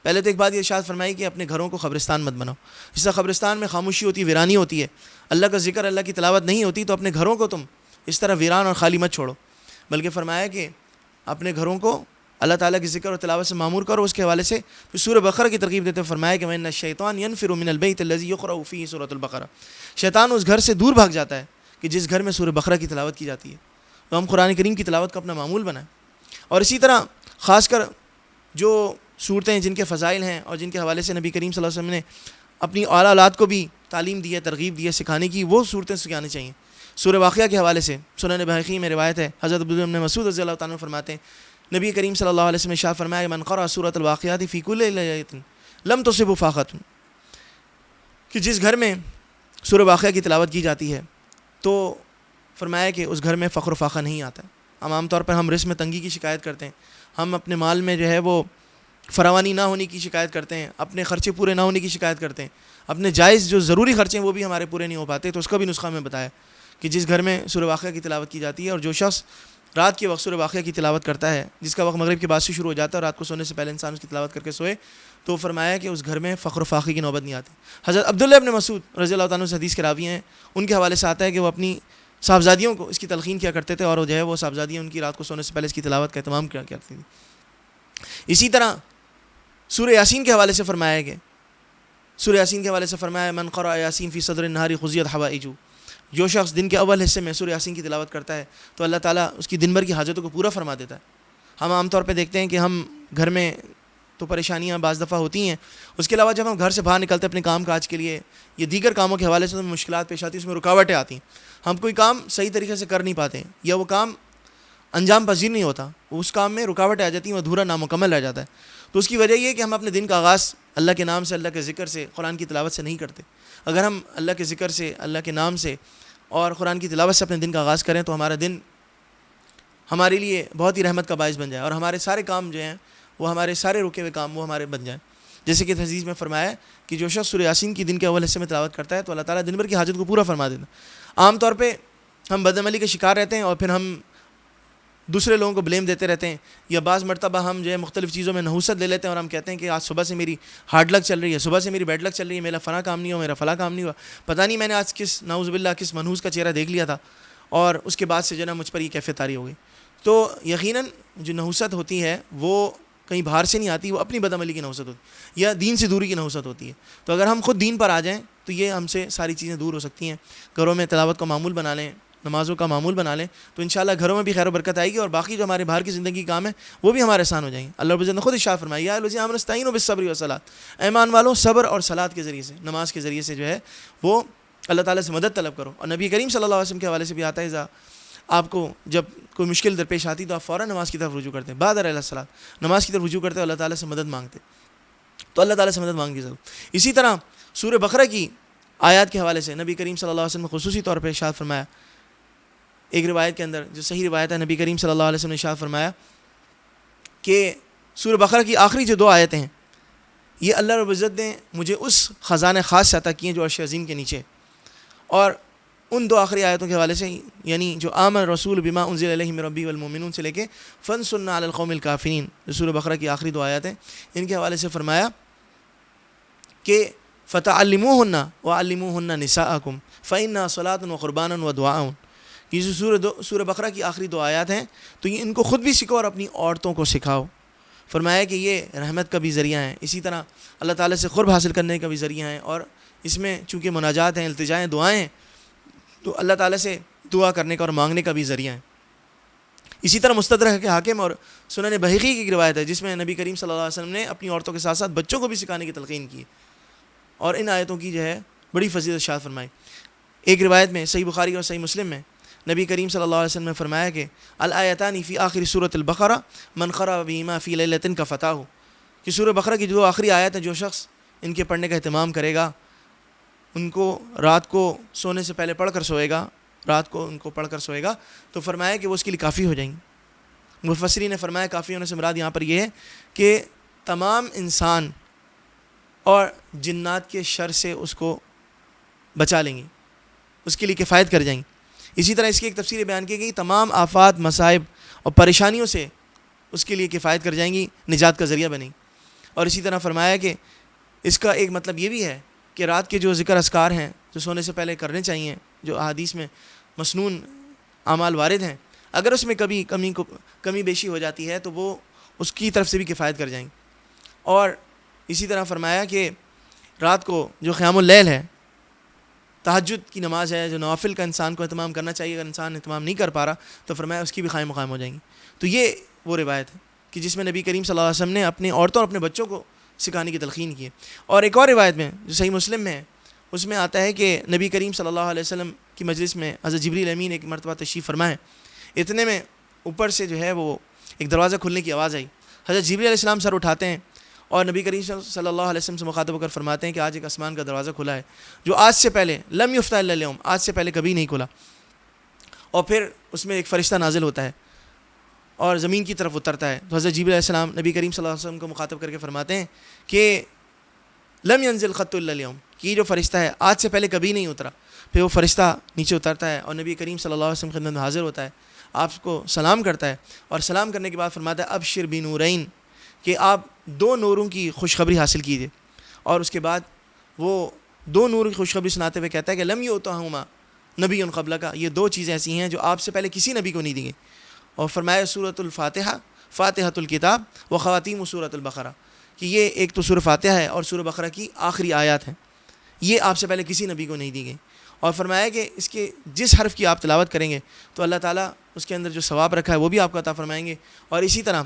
S1: پہلے تو ایک بات یہ ارشاد فرمائی کہ اپنے گھروں کو قبرستان مت بناؤ، جس طرح قبرستان میں خاموشی ہوتی ہے، ویرانی ہوتی ہے، اللہ کا ذکر، اللہ کی تلاوت نہیں ہوتی، تو اپنے گھروں کو تم اس طرح ویران اور خالی مت چھوڑو، بلکہ فرمایا کہ اپنے گھروں کو اللہ تعالیٰ کی ذکر اور تلاوت سے معمور کرو۔ اس کے حوالے سے پھر سورہ بقرہ کی ترغیب دیتے ہوئے فرمایا کہ وَإِنَّ الشَّيْطَانَ يَنْفِرُ مِنَ الْبَيْتِ الَّذِي يُقْرَأُ فِيهِ سورۃ البقرہ، شیطان اس گھر سے دور بھاگ جاتا ہے کہ جس گھر میں سورہ بقرہ کی تلاوت کی جاتی ہے۔ تو ہم قرآن کریم کی تلاوت کا اپنا معمول بنائیں، اور اسی طرح خاص کر جو صورتیں جن کے فضائل ہیں اور جن کے حوالے سے نبی کریم صلی اللہ علیہ وسلم نے اپنی اعلیٰ اولاد کو بھی تعلیم دی ہے، ترغیب دی ہے سکھانے کی، وہ صورتیں سکھانی چاہیے۔ سورہ واقعہ کے حوالے سے سنن بہقی میں روایت ہے، حضرت عبداللہ بن مسعود رضی اللہ تعالیٰ عنہ فرماتے ہیں نبی کریم صلی اللہ علیہ وسلم نے ارشاد فرمایا من قرأ سورۃ الواقعات فی کل لیلۃ لم تصبہ فاقۃ، کہ جس گھر میں سورہ واقعہ کی تلاوت کی جاتی ہے تو فرمایا کہ اس گھر میں فقر و فاقہ نہیں آتا۔ ہم عام طور پر ہم رزق میں تنگی کی شکایت کرتے ہیں، ہم اپنے مال میں جو ہے وہ فراوانی نہ ہونے کی شکایت کرتے ہیں، اپنے خرچے پورے نہ ہونے کی شکایت کرتے ہیں، اپنے جائز جو ضروری خرچے ہیں وہ بھی ہمارے پورے نہیں ہو پاتے۔ تو اس کا بھی نسخہ میں بتایا کہ جس گھر میں سورہ واقعہ کی تلاوت کی جاتی ہے، اور جو شخص رات کے وقت سورہ واقعہ کی تلاوت کرتا ہے جس کا وقت مغرب کے بعد سے شروع ہو جاتا ہے، اور رات کو سونے سے پہلے انسان اس کی تلاوت کر کے سوئے، تو فرمایا کہ اس گھر میں فقر و فاقے کی نوبت نہیں آتی۔ حضرت عبداللہ بن مسعود رضی اللہ تعالیٰ عنہ حدیث کے راوی ہیں، ان کے حوالے سے آتا ہے کہ وہ اپنی صاحبزادیوں کو اس کی تلقین کیا کرتے تھے، اور جو ہے وہ صاحبزادیاں ان کی رات کو سونے سے پہلے اس کی تلاوت کا اہتمام کیا کرتی تھیں۔ اسی طرح سورہ یاسین کے حوالے سے فرمایا کہ سورہ یاسین کے حوالے سے فرمایا من قرأ یاسین فی صدر النہار قضیت حوائجہ، جو شخص دن کے اول حصے میں سورہ یاسین کی تلاوت کرتا ہے تو اللہ تعالیٰ اس کی دن بھر کی حاجتوں کو پورا فرما دیتا ہے۔ ہم عام طور پہ دیکھتے ہیں کہ ہم گھر میں تو پریشانیاں بعض دفعہ ہوتی ہیں، اس کے علاوہ جب ہم گھر سے باہر نکلتے ہیں اپنے کام کاج کے لیے یا دیگر کاموں کے حوالے سے تو مشکلات پیش آتی ہیں، اس میں رکاوٹیں آتی ہیں، ہم کوئی کام صحیح طریقے سے کر نہیں پاتے ہیں، یا وہ کام انجام پذیر نہیں ہوتا، اس کام میں رکاوٹیں آ جاتی ہیں، وہ ادھورا نامکمل رہ جاتا ہے۔ تو اس کی وجہ یہ ہے کہ ہم اپنے دن کا آغاز اللہ کے نام سے، اللہ کے ذکر سے، قرآن کی تلاوت سے نہیں کرتے۔ اگر ہم اللہ کے ذکر سے، اللہ کے نام سے اور قرآن کی تلاوت سے اپنے دن کا آغاز کریں تو ہمارا دن ہمارے لیے بہت ہی رحمت کا باعث بن جائے، اور ہمارے سارے کام جو ہیں وہ ہمارے سارے رکے ہوئے کام وہ ہمارے بن جائیں۔ جیسے کہ حدیث میں فرمایا ہے کہ جو شخص سورہ یاسین کی دن کے اول حصے میں تلاوت کرتا ہے تو اللہ تعالیٰ دن بھر کی حاجت کو پورا فرما دیتا ہے۔ عام طور پہ ہم بدعملی کے شکار رہتے ہیں اور پھر ہم دوسرے لوگوں کو بلیم دیتے رہتے ہیں، یا بعض مرتبہ ہم جو ہے مختلف چیزوں میں نحوست لے لیتے ہیں اور ہم کہتے ہیں کہ آج صبح سے میری ہارڈ لک چل رہی ہے، صبح سے میری بیڈ لک چل رہی ہے، میرا فلاں کام نہیں ہوا، میرا فلاں کام نہیں ہوا، پتہ نہیں میں نے آج کس نعوذ باللہ کس منحوس کا چہرہ دیکھ لیا تھا، اور اس کے بعد سے جو ہے نا مجھ پر یہ کیفیت طاری ہو گئی۔ تو یقیناً جو نحوست ہوتی ہے وہ کہیں باہر سے نہیں آتی، وہ اپنی بدعملی کی نحوست ہوتی ہے یا دین سے دوری کی نحوست ہوتی ہے۔ تو اگر ہم خود دین پر آ جائیں تو یہ ہم سے ساری چیزیں دور ہو سکتی ہیں۔ گھروں میں تلاوت کا معمول بنا لیں، نمازوں کا معمول بنا لیں، تو انشاءاللہ گھروں میں بھی خیر و برکت آئے گی، اور باقی جو ہمارے باہر کی زندگی کے کام ہیں وہ بھی ہمارے آسان ہو جائیں گے۔ اللہ رب العزت نے خود ارشاد فرمایا یا الذین آمنوا استعینوا بالصبر والصلاۃ، ایمان والوں صبر اور صلاۃ کے ذریعے سے، نماز کے ذریعے سے جو ہے وہ اللہ تعالیٰ سے مدد طلب کرو۔ اور نبی کریم صلی اللہ علیہ وسلم کے حوالے سے بھی آتا ہے آپ کو جب کوئی مشکل درپیش آتی تو آپ فوراً نماز کی طرف رجوع کرتے ہیں، بادر الی الصلاۃ، نماز کی طرف رجوع کرتے ہیں، اللہ تعالیٰ سے مدد مانگتے، تو اللہ تعالیٰ سے مدد مانگی ضرور۔ اسی طرح سورہ بقرہ کی آیات کے حوالے سے نبی کریم صلی اللہ علیہ وسلم نے خصوصی طور پہ ارشاد فرمایا، ایک روایت کے اندر جو صحیح روایت ہے، نبی کریم صلی اللہ علیہ وسلم نے ارشاد فرمایا کہ سورہ بقرہ کی آخری جو 2 آیتیں ہیں یہ اللہ رب العزت نے مجھے اس خزانے خاص سے عطا کی ہیں جو عرش عظیم کے نیچے، اور ان 2 آخری آیتوں کے حوالے سے یعنی جو آمن رسول بما انزل الیہ من ربہ والمؤمنون سے لے کے فانصرنا علی القوم الکافرین، جو سورہ بقرہ کی آخری 2 آیات ہیں، ان کے حوالے سے فرمایا کہ فتعلموہن وعلموہن نساءکم فإنہا صلاۃ وقربان ودعاء. یہ جو سورہ بقرہ کی آخری 2 آیات ہیں تو یہ ان کو خود بھی سکھاؤ اور اپنی عورتوں کو سکھاؤ. فرمایا کہ یہ رحمت کا بھی ذریعہ ہیں, اسی طرح اللہ تعالیٰ سے قرب حاصل کرنے کا بھی ذریعہ ہیں, اور اس میں چونکہ مناجات ہیں, التجائیں, دعائیں ہیں, تو اللہ تعالیٰ سے دعا کرنے کا اور مانگنے کا بھی ذریعہ ہے. اسی طرح مستدرک حاکم اور سنن بہقی کی ایک روایت ہے جس میں نبی کریم صلی اللہ علیہ وسلم نے اپنی عورتوں کے ساتھ ساتھ بچوں کو بھی سکھانے کی تلقین کی, اور ان آیتوں کی جو ہے بڑی فضیلت ارشاد فرمائی. ایک روایت میں صحیح بخاری اور صحیح مسلم میں نبی کریم صلی اللہ علیہ وسلم نے فرمایا کہ الآیتان فی آخر سورۃ البقرہ من قرأ بہما فی لیلۃ کفتاہ, کہ سورہ بقرہ کی جو آخری آیت ہے جو شخص ان کے پڑھنے کا اہتمام کرے گا, ان کو رات کو سونے سے پہلے پڑھ کر سوئے گا, رات کو ان کو پڑھ کر سوئے گا, تو فرمایا کہ وہ اس کے لیے کافی ہو جائیں گی. مفسرین نے فرمایا کافی ہونے سے مراد یہاں پر یہ ہے کہ تمام انسان اور جنات کے شر سے اس کو بچا لیں گی, اس کے لیے کفایت کر جائیں گی. اسی طرح اس کی ایک تفسیر بیان کی گئی, تمام آفات, مصائب اور پریشانیوں سے اس کے لیے کفایت کر جائیں گی, نجات کا ذریعہ بنیں گی. اور اسی طرح فرمایا کہ اس کا ایک مطلب یہ بھی ہے کہ رات کے جو ذکر اذکار ہیں جو سونے سے پہلے کرنے چاہیے, جو احادیث میں مسنون اعمال وارد ہیں, اگر اس میں کمی بیشی ہو جاتی ہے تو وہ اس کی طرف سے بھی کفایت کر جائیں گے. اور اسی طرح فرمایا کہ رات کو جو قیام اللیل ہے, تہجد کی نماز ہے, جو نوافل کا انسان کو اہتمام کرنا چاہیے, اگر انسان اہتمام نہیں کر پا رہا تو فرمایا اس کی بھی قائم مقام ہو جائیں گی. تو یہ وہ روایت ہے کہ جس میں نبی کریم صلی اللہ علیہ وسلم نے اپنی عورتوں اور اپنے بچوں کو سکھانے کی تلقین کی ہے. اور ایک اور روایت میں جو صحیح مسلم میں ہے اس میں آتا ہے کہ نبی کریم صلی اللہ علیہ وسلم کی مجلس میں حضرت جبریل امین ایک مرتبہ تشریف فرمائے, اتنے میں اوپر سے جو ہے وہ ایک دروازہ کھلنے کی آواز آئی. حضرت جبریل علیہ السلام سر اٹھاتے ہیں اور نبی کریم صلی اللہ علیہ وسلم سے مخاطب ہو کر فرماتے ہیں کہ آج ایک آسمان کا دروازہ کھلا ہے جو آج سے پہلے لم یفتح الا اليوم, آج سے پہلے کبھی نہیں کھلا. اور پھر اس میں ایک فرشتہ نازل ہوتا ہے اور زمین کی طرف اترتا ہے. تو حضرت جبریل علیہ السلام نبی کریم صلی اللہ علیہ وسلم کو مخاطب کر کے فرماتے ہیں کہ لم ينزل خط الا اليوم, کہ یہ جو فرشتہ ہے آج سے پہلے کبھی نہیں اترا. پھر وہ فرشتہ نیچے اترتا ہے اور نبی کریم صلی اللہ علیہ وسلم خدمت میں حاضر ہوتا ہے, آپ کو سلام کرتا ہے, اور سلام کرنے کے بعد فرماتا ہے ابشر بنورین, کہ آپ 2 نوروں کی خوشخبری حاصل کیجیے. اور اس کے بعد وہ 2 نور کی خوشخبری سناتے ہوئے کہتا ہے کہ لم یؤتہما نبی قبلک, یہ 2 چیزیں ایسی ہیں جو آپ سے پہلے کسی نبی کو نہیں دی گئی. اور فرمایا سورۃ الفاتحہ, فاتحۃ الکتاب و خواتیم سورۃ البقرہ, کہ یہ ایک تو سورہ فاتحہ ہے اور سورہ بقرہ کی آخری آیات ہیں, یہ آپ سے پہلے کسی نبی کو نہیں دی گئی. اور فرمایا کہ اس کے جس حرف کی آپ تلاوت کریں گے تو اللہ تعالیٰ اس کے اندر جو ثواب رکھا ہے وہ بھی آپ کو عطا فرمائیں گے, اور اسی طرح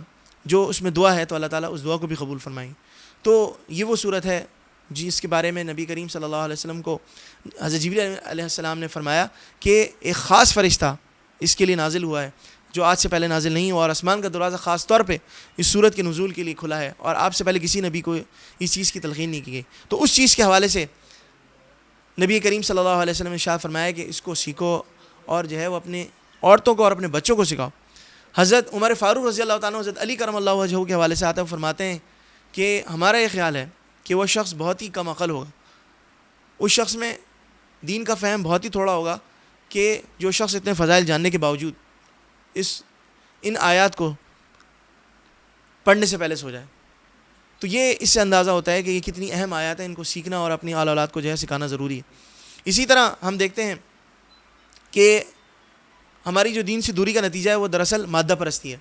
S1: جو اس میں دعا ہے تو اللہ تعالیٰ اس دعا کو بھی قبول فرمائیں گے. تو یہ وہ صورت ہے جس کے بارے میں نبی کریم صلی اللہ علیہ وسلم کو حضرت جبریل علیہ السلام نے فرمایا کہ ایک خاص فرشتہ اس کے لیے نازل ہوا ہے جو آج سے پہلے نازل نہیں ہوا, اور آسمان کا دروازہ خاص طور پہ اس صورت کے نزول کے لیے کھلا ہے, اور آپ سے پہلے کسی نبی کو اس چیز کی تلقین نہیں کی گئی. تو اس چیز کے حوالے سے نبی کریم صلی اللہ علیہ وسلم نے ارشاد فرمایا کہ اس کو سیکھو اور جو ہے وہ اپنے عورتوں کو اور اپنے بچوں کو سکھاؤ. حضرت عمر فاروق رضی اللہ تعالیٰ حضرت علی کرم اللہ وجہہ کے حوالے سے آتا ہے, وہ فرماتے ہیں کہ ہمارا یہ خیال ہے کہ وہ شخص بہت ہی کم عقل ہوگا, اس شخص میں دین کا فہم بہت ہی تھوڑا ہوگا کہ جو شخص اتنے فضائل جاننے کے باوجود ان آیات کو پڑھنے سے پہلے سو جائے. تو یہ اس سے اندازہ ہوتا ہے کہ یہ کتنی اہم آیات ہیں, ان کو سیکھنا اور اپنی آل اولاد کو جو ہے سکھانا ضروری ہے. اسی طرح ہم دیکھتے ہیں کہ ہماری جو دین سے دوری کا نتیجہ ہے وہ دراصل مادہ پرستی ہے.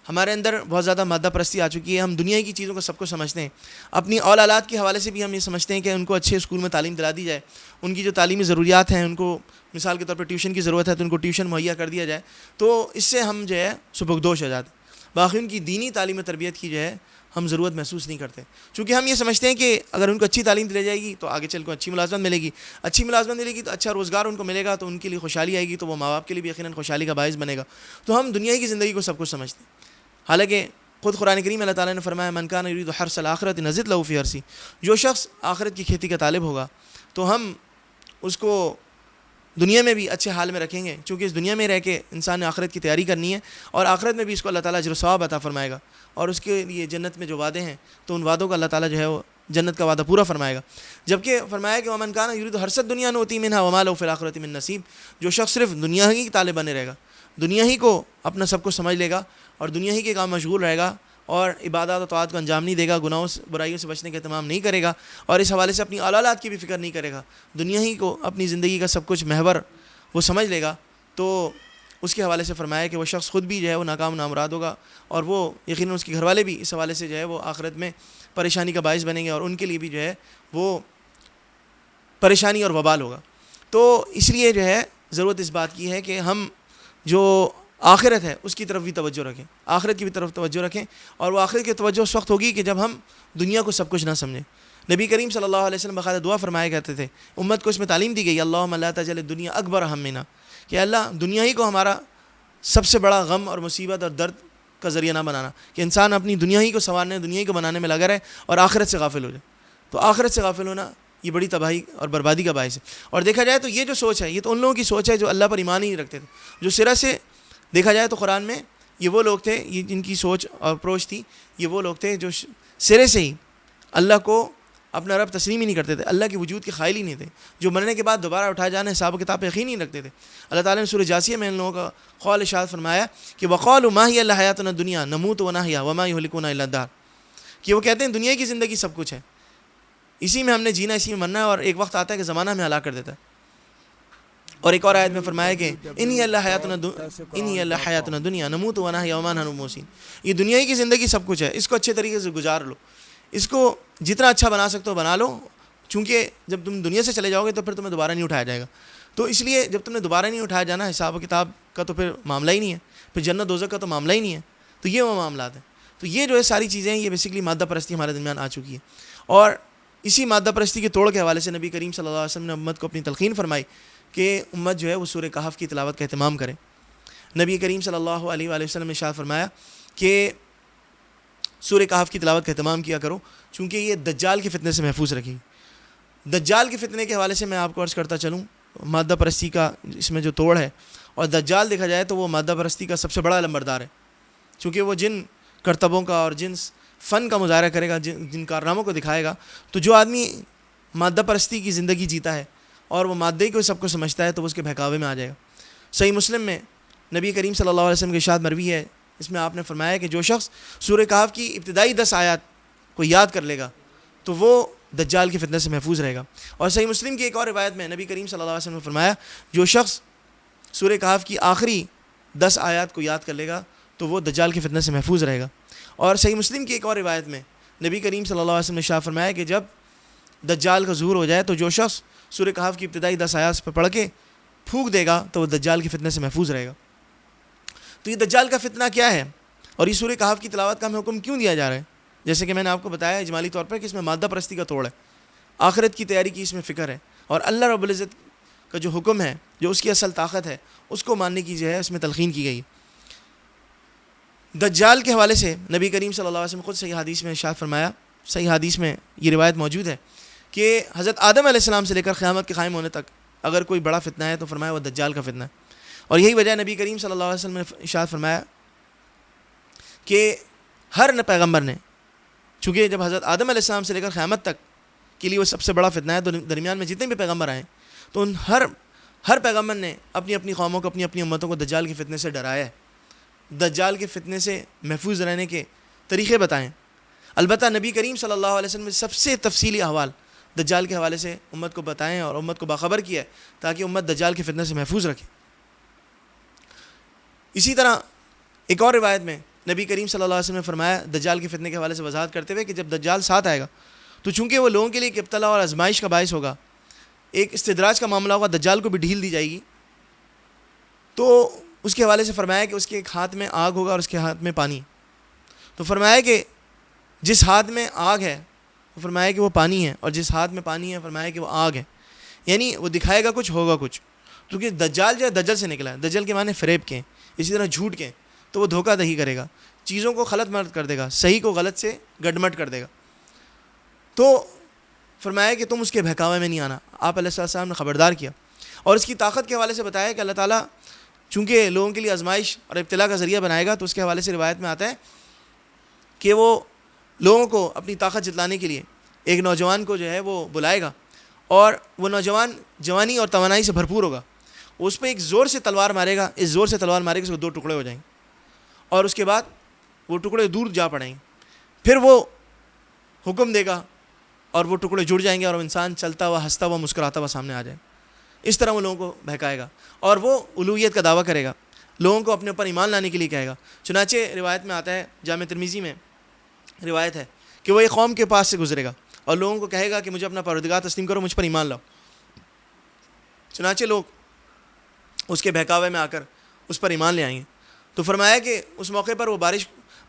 S1: ہمارے اندر بہت زیادہ مادہ پرستی آ چکی ہے, ہم دنیا کی چیزوں کو سب کو سمجھتے ہیں. اپنی آل اولاد کے حوالے سے بھی ہم یہ سمجھتے ہیں کہ ان کو اچھے اسکول میں تعلیم دلا دی جائے, ان کی جو تعلیمی ضروریات ہیں, ان کو مثال کے طور پر ٹیوشن کی ضرورت ہے تو ان کو ٹیوشن مہیا کر دیا جائے, تو اس سے ہم جو ہے سبکدوش ہو جاتے. باقی ان کی دینی تعلیم و تربیت کی جو ہے ہم ضرورت محسوس نہیں کرتے, چونکہ ہم یہ سمجھتے ہیں کہ اگر ان کو اچھی تعلیم دی جائے گی تو آگے چل کر اچھی ملازمت ملے گی, اچھی ملازمت ملے گی تو اچھا روزگار ان کو ملے گا, تو ان کے لیے خوشحالی آئے گی, تو وہ ماں باپ کے لیے بھی یقیناً خوشحالی کا باعث بنے گا. تو ہم دنیا کی زندگی کو سب کچھ سمجھتے ہیں, حالانکہ خود قرآن کریم اللہ تعالیٰ نے فرمایا من کان یرید حرث الآخرۃ نزد لہ فی حرثہ, جو شخص آخرت کی کھیتی کا طالب ہوگا تو ہم اس کو دنیا میں بھی اچھے حال میں رکھیں گے, چونکہ اس دنیا میں رہ کے انسان نے آخرت کی تیاری کرنی ہے, اور آخرت میں بھی اس کو اللہ تعالیٰ اجر و ثواب عطا فرمائے گا, اور اس کے لیے جنت میں جو وعدے ہیں تو ان وعدوں کا اللہ تعالیٰ جو ہے وہ جنت کا وعدہ پورا فرمائے گا. جبکہ فرمایا کہ ومن کان یرید حرث الدنیا نؤتی منھا وما لہ فی الآخرۃ من نصیب, جو شخص صرف دنیا ہی کی طالب بنے رہے گا, دنیا ہی کو اپنا سب کچھ سمجھ لے گا اور دنیا ہی کے کام مشغول رہے گا, اور عبادات و طاعات کو انجام نہیں دے گا، گناہوں سے برائیوں سے بچنے کا اہتمام نہیں کرے گا، اور اس حوالے سے اپنی اولاد کی بھی فکر نہیں کرے گا، دنیا ہی کو اپنی زندگی کا سب کچھ محور وہ سمجھ لے گا، تو اس کے حوالے سے فرمایا کہ وہ شخص خود بھی جو ہے وہ ناکام و نامراد ہوگا، اور وہ یقیناً اس کے گھر والے بھی اس حوالے سے جو ہے وہ آخرت میں پریشانی کا باعث بنیں گے، اور ان کے لیے بھی جو ہے وہ پریشانی اور وبال ہوگا۔ تو اس لیے جو ہے ضرورت اس بات کی ہے کہ ہم جو آخرت ہے اس کی طرف بھی توجہ رکھیں، آخرت کی بھی طرف توجہ رکھیں، اور وہ آخرت کی توجہ اس وقت ہوگی کہ جب ہم دنیا کو سب کچھ نہ سمجھیں۔ نبی کریم صلی اللہ علیہ وسلم باقاعدہ دعا فرمایا کرتے تھے، امت کو اس میں تعلیم دی گئی، اللہم لا تجعل الدنیا اکبر ہمنا، کہ اللہ دنیا ہی کو ہمارا سب سے بڑا غم اور مصیبت اور درد کا ذریعہ نہ بنانا، کہ انسان اپنی دنیا ہی کو سنوارنے، دنیا ہی کو بنانے میں لگا رہے اور آخرت سے غافل ہو جائے۔ تو آخرت سے غافل ہونا یہ بڑی تباہی اور بربادی کا باعث ہے۔ اور دیکھا جائے تو یہ جو سوچ ہے یہ تو ان لوگوں کی سوچ ہے جو اللہ پر ایمان ہی نہیں رکھتے تھے، جو سرہ سے دیکھا جائے تو قرآن میں یہ وہ لوگ تھے، یہ جن کی سوچ اور اپروچ تھی، یہ وہ لوگ تھے جو سرے سے ہی اللہ کو اپنا رب تسلیم ہی نہیں کرتے تھے، اللہ کے وجود کے قائل ہی نہیں تھے، جو مرنے کے بعد دوبارہ اٹھائے جانے حساب و کتاب پہ یقین نہیں رکھتے تھے۔ اللہ تعالیٰ نے سورہ جاسیہ میں ان لوگوں کا قول ارشاد فرمایا کہ وقالوا ما هي الا حیاتنا الدنیا نموت ونحیا وما یهلکنا الا الدہر، کہ وہ کہتے ہیں دنیا کی زندگی سب کچھ ہے، اسی میں ہم نے جینا، اسی میں مرنا ہے، اور ایک وقت آتا ہے کہ زمانہ ہمیں ہلاک کر دیتا ہے۔ اور ایک اور آیت میں فرمایا کہ انہی اللہ حیاتنا دنیا نموت ونحیا وما نحن بموتین، یہ دنیا ہی کی زندگی سب کچھ ہے، اس کو اچھے طریقے سے گزار لو، اس کو جتنا اچھا بنا سکتے ہو بنا لو، چونکہ جب تم دنیا سے چلے جاؤ گے تو پھر تمہیں دوبارہ نہیں اٹھایا جائے گا، تو اس لیے جب تم نے دوبارہ نہیں اٹھایا جانا، حساب و کتاب کا تو پھر معاملہ ہی نہیں ہے، پھر جنت دوزخ کا تو معاملہ ہی نہیں ہے، تو یہ وہ معاملات ہیں۔ تو یہ جو ہے ساری چیزیں ہیں، یہ بیسکلی مادہ پرستی ہمارے درمیان آ چکی ہے، اور اسی مادہ پرستی کے توڑ کے حوالے سے نبی کریم صلی اللہ علیہ وسلم نے امت کو اپنی تلقین فرمائی کہ امت جو ہے وہ سورہ کہف کی تلاوت کا اہتمام کرے۔ نبی کریم صلی اللہ علیہ وآلہ وسلم نے ارشاد فرمایا کہ سورہ کہف کی تلاوت کا اہتمام کیا کرو، چونکہ یہ دجال کے فتنے سے محفوظ رکھے گی۔ دجال کے فتنے کے حوالے سے میں آپ کو عرض کرتا چلوں، مادہ پرستی کا اس میں جو توڑ ہے، اور دجال دیکھا جائے تو وہ مادہ پرستی کا سب سے بڑا علمبردار ہے، چونکہ وہ جن کرتبوں کا اور جن فن کا مظاہرہ کرے گا، جن کارناموں کو دکھائے گا، تو جو آدمی مادہ پرستی کی زندگی جیتا ہے اور وہ مادے کو سب کو سمجھتا ہے تو وہ اس کے بہکاوے میں آ جائے گا۔ صحیح مسلم میں نبی کریم صلی اللہ علیہ وسلم کے ارشاد مروی ہے، اس میں آپ نے فرمایا کہ جو شخص سورہ کہف کی ابتدائی 10 آیات کو یاد کر لے گا تو وہ دجال کے فتنے سے محفوظ رہے گا۔ اور صحیح مسلم کی ایک اور روایت میں نبی کریم صلی اللہ علیہ وسلم نے فرمایا جو شخص سورہ کہف کی آخری 10 آیات کو یاد کر لے گا تو وہ دجال کے فتنے سے محفوظ رہے گا۔ اور صحیح مسلم کی ایک اور روایت میں نبی کریم صلی اللہ علیہ وسلم نے ارشاد فرمایا کہ جب دجال کا ظہور ہو جائے تو جو شخص سورہ کہف کی ابتدائی 10 آیات پر پڑھ کے پھونک دے گا تو وہ دجال کے فتنے سے محفوظ رہے گا۔ تو یہ دجال کا فتنہ کیا ہے، اور یہ سورہ کہف کی تلاوت کا ہمیں حکم کیوں دیا جا رہا ہے؟ جیسے کہ میں نے آپ کو بتایا اجمالی طور پر کہ اس میں مادہ پرستی کا توڑ ہے، آخرت کی تیاری کی اس میں فکر ہے، اور اللہ رب العزت کا جو حکم ہے، جو اس کی اصل طاقت ہے، اس کو ماننے کی جو ہے اس میں تلقین کی گئی۔ دجال کے حوالے سے نبی کریم صلی اللہ علیہ وسلم خود صحیح حدیث میں ارشاد فرمایا، صحیح حدیث میں یہ روایت موجود ہے کہ حضرت آدم علیہ السلام سے لے کر قیامت کے قائم ہونے تک اگر کوئی بڑا فتنہ ہے تو فرمایا وہ دجال کا فتنہ ہے۔ اور یہی وجہ نبی کریم صلی اللہ علیہ وسلم نے ارشاد فرمایا کہ ہر پیغمبر نے، چونکہ جب حضرت آدم علیہ السلام سے لے کر قیامت تک کے لیے وہ سب سے بڑا فتنہ ہے، تو درمیان میں جتنے بھی پیغمبر آئے تو ان ہر پیغمبر نے اپنی اپنی قوموں کو، اپنی اپنی امتوں کو دجال کے فتنے سے ڈرایا ہے، دجال کے فتنے سے محفوظ رہنے کے طریقے بتائیں۔ البتہ نبی کریم صلی اللہ علیہ وسلم نے سب سے تفصیلی احوال دجال کے حوالے سے امت کو بتائیں اور امت کو باخبر کیا ہے تاکہ امت دجال کے فتنے سے محفوظ رکھے۔ اسی طرح ایک اور روایت میں نبی کریم صلی اللہ علیہ وسلم نے فرمایا دجال کے فتنے کے حوالے سے وضاحت کرتے ہوئے کہ جب دجال ساتھ آئے گا تو چونکہ وہ لوگوں کے لیے ایک ابتلا اور آزمائش کا باعث ہوگا، ایک استدراج کا معاملہ ہوگا، دجال کو بھی ڈھیل دی جائے گی، تو اس کے حوالے سے فرمایا کہ اس کے ایک ہاتھ میں آگ ہوگا اور اس کے ہاتھ میں پانی۔ تو فرمایا کہ جس ہاتھ میں آگ ہے وہ فرمایا کہ وہ پانی ہے، اور جس ہاتھ میں پانی ہے فرمایا کہ وہ آگ ہے، یعنی وہ دکھائے گا کچھ ہوگا کچھ، کیونکہ دجال جو ہے دجل سے نکلا ہے، دجل کے معنی فریب کے ہیں، اسی طرح جھوٹ کے ہیں، تو وہ دھوکہ دہی کرے گا، چیزوں کو غلط مرد کر دے گا، صحیح کو غلط سے گڈمٹ کر دے گا۔ تو فرمایا کہ تم اس کے بہکاوے میں نہیں آنا، آپ علیہ السلام نے خبردار کیا۔ اور اس کی طاقت کے حوالے سے بتایا کہ اللہ تعالیٰ چونکہ لوگوں کے لیے آزمائش اور ابتلا کا ذریعہ بنائے گا، تو اس کے حوالے سے روایت میں آتا ہے کہ وہ لوگوں کو اپنی طاقت جتلانے کے لیے ایک نوجوان کو جو ہے وہ بلائے گا، اور وہ نوجوان جوانی اور توانائی سے بھرپور ہوگا، اس پہ ایک زور سے تلوار مارے گا، اس زور سے تلوار مارے گا اس کو 2 ٹکڑے ہو جائیں گے، اور اس کے بعد وہ ٹکڑے دور جا پڑیں گے، پھر وہ حکم دے گا اور وہ ٹکڑے جڑ جائیں گے اور وہ انسان چلتا ہوا ہنستا ہوا مسکراتا ہوا سامنے آ جائے. اس طرح وہ لوگوں کو بہکائے گا اور وہ الوہیت کا دعویٰ کرے گا، لوگوں کو اپنے اوپر ایمان لانے کے لیے کہے گا. چنانچہ روایت میں آتا ہے، جامع ترمذی میں روایت ہے کہ وہ ایک قوم کے پاس سے گزرے گا اور لوگوں کو کہے گا کہ مجھے اپنا پروردگار تسلیم کرو، مجھ پر ایمان لاؤ. چنانچہ لوگ اس کے بہکاوے میں آ کر اس پر ایمان لے آئیں گے. تو فرمایا کہ اس موقع پر وہ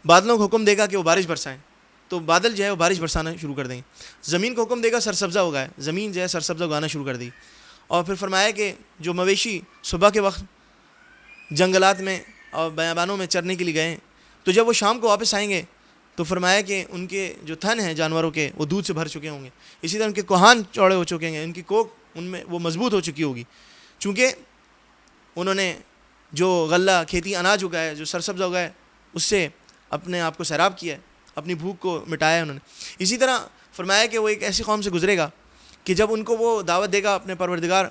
S1: بادلوں کو حکم دے گا کہ وہ بارش برسائیں، تو بادل جو ہے وہ بارش برسانا شروع کر دیں گے. زمین کو حکم دے گا سرسبزہ اگائے، زمین جو ہے سرسبزہ اگانا شروع کر دی. اور پھر فرمایا کہ جو مویشی صبح کے وقت جنگلات میں اور بیابانوں میں چرنے کے لیے گئے، تو جب وہ شام کو واپس آئیں گے تو فرمایا کہ ان کے جو تھن ہیں جانوروں کے وہ دودھ سے بھر چکے ہوں گے. اسی طرح ان کے کوہان چوڑے ہو چکے ہیں، ان کی کوکھ ان میں وہ مضبوط ہو چکی ہوگی، چونکہ انہوں نے جو غلہ کھیتی اناج اگایا، جو سرسبزہ اگایا، اس سے اپنے آپ کو سیراب کیا ہے، اپنی بھوک کو مٹایا انہوں نے. اسی طرح فرمایا کہ وہ ایک ایسی قوم سے گزرے گا کہ جب ان کو وہ دعوت دے گا اپنے پروردگار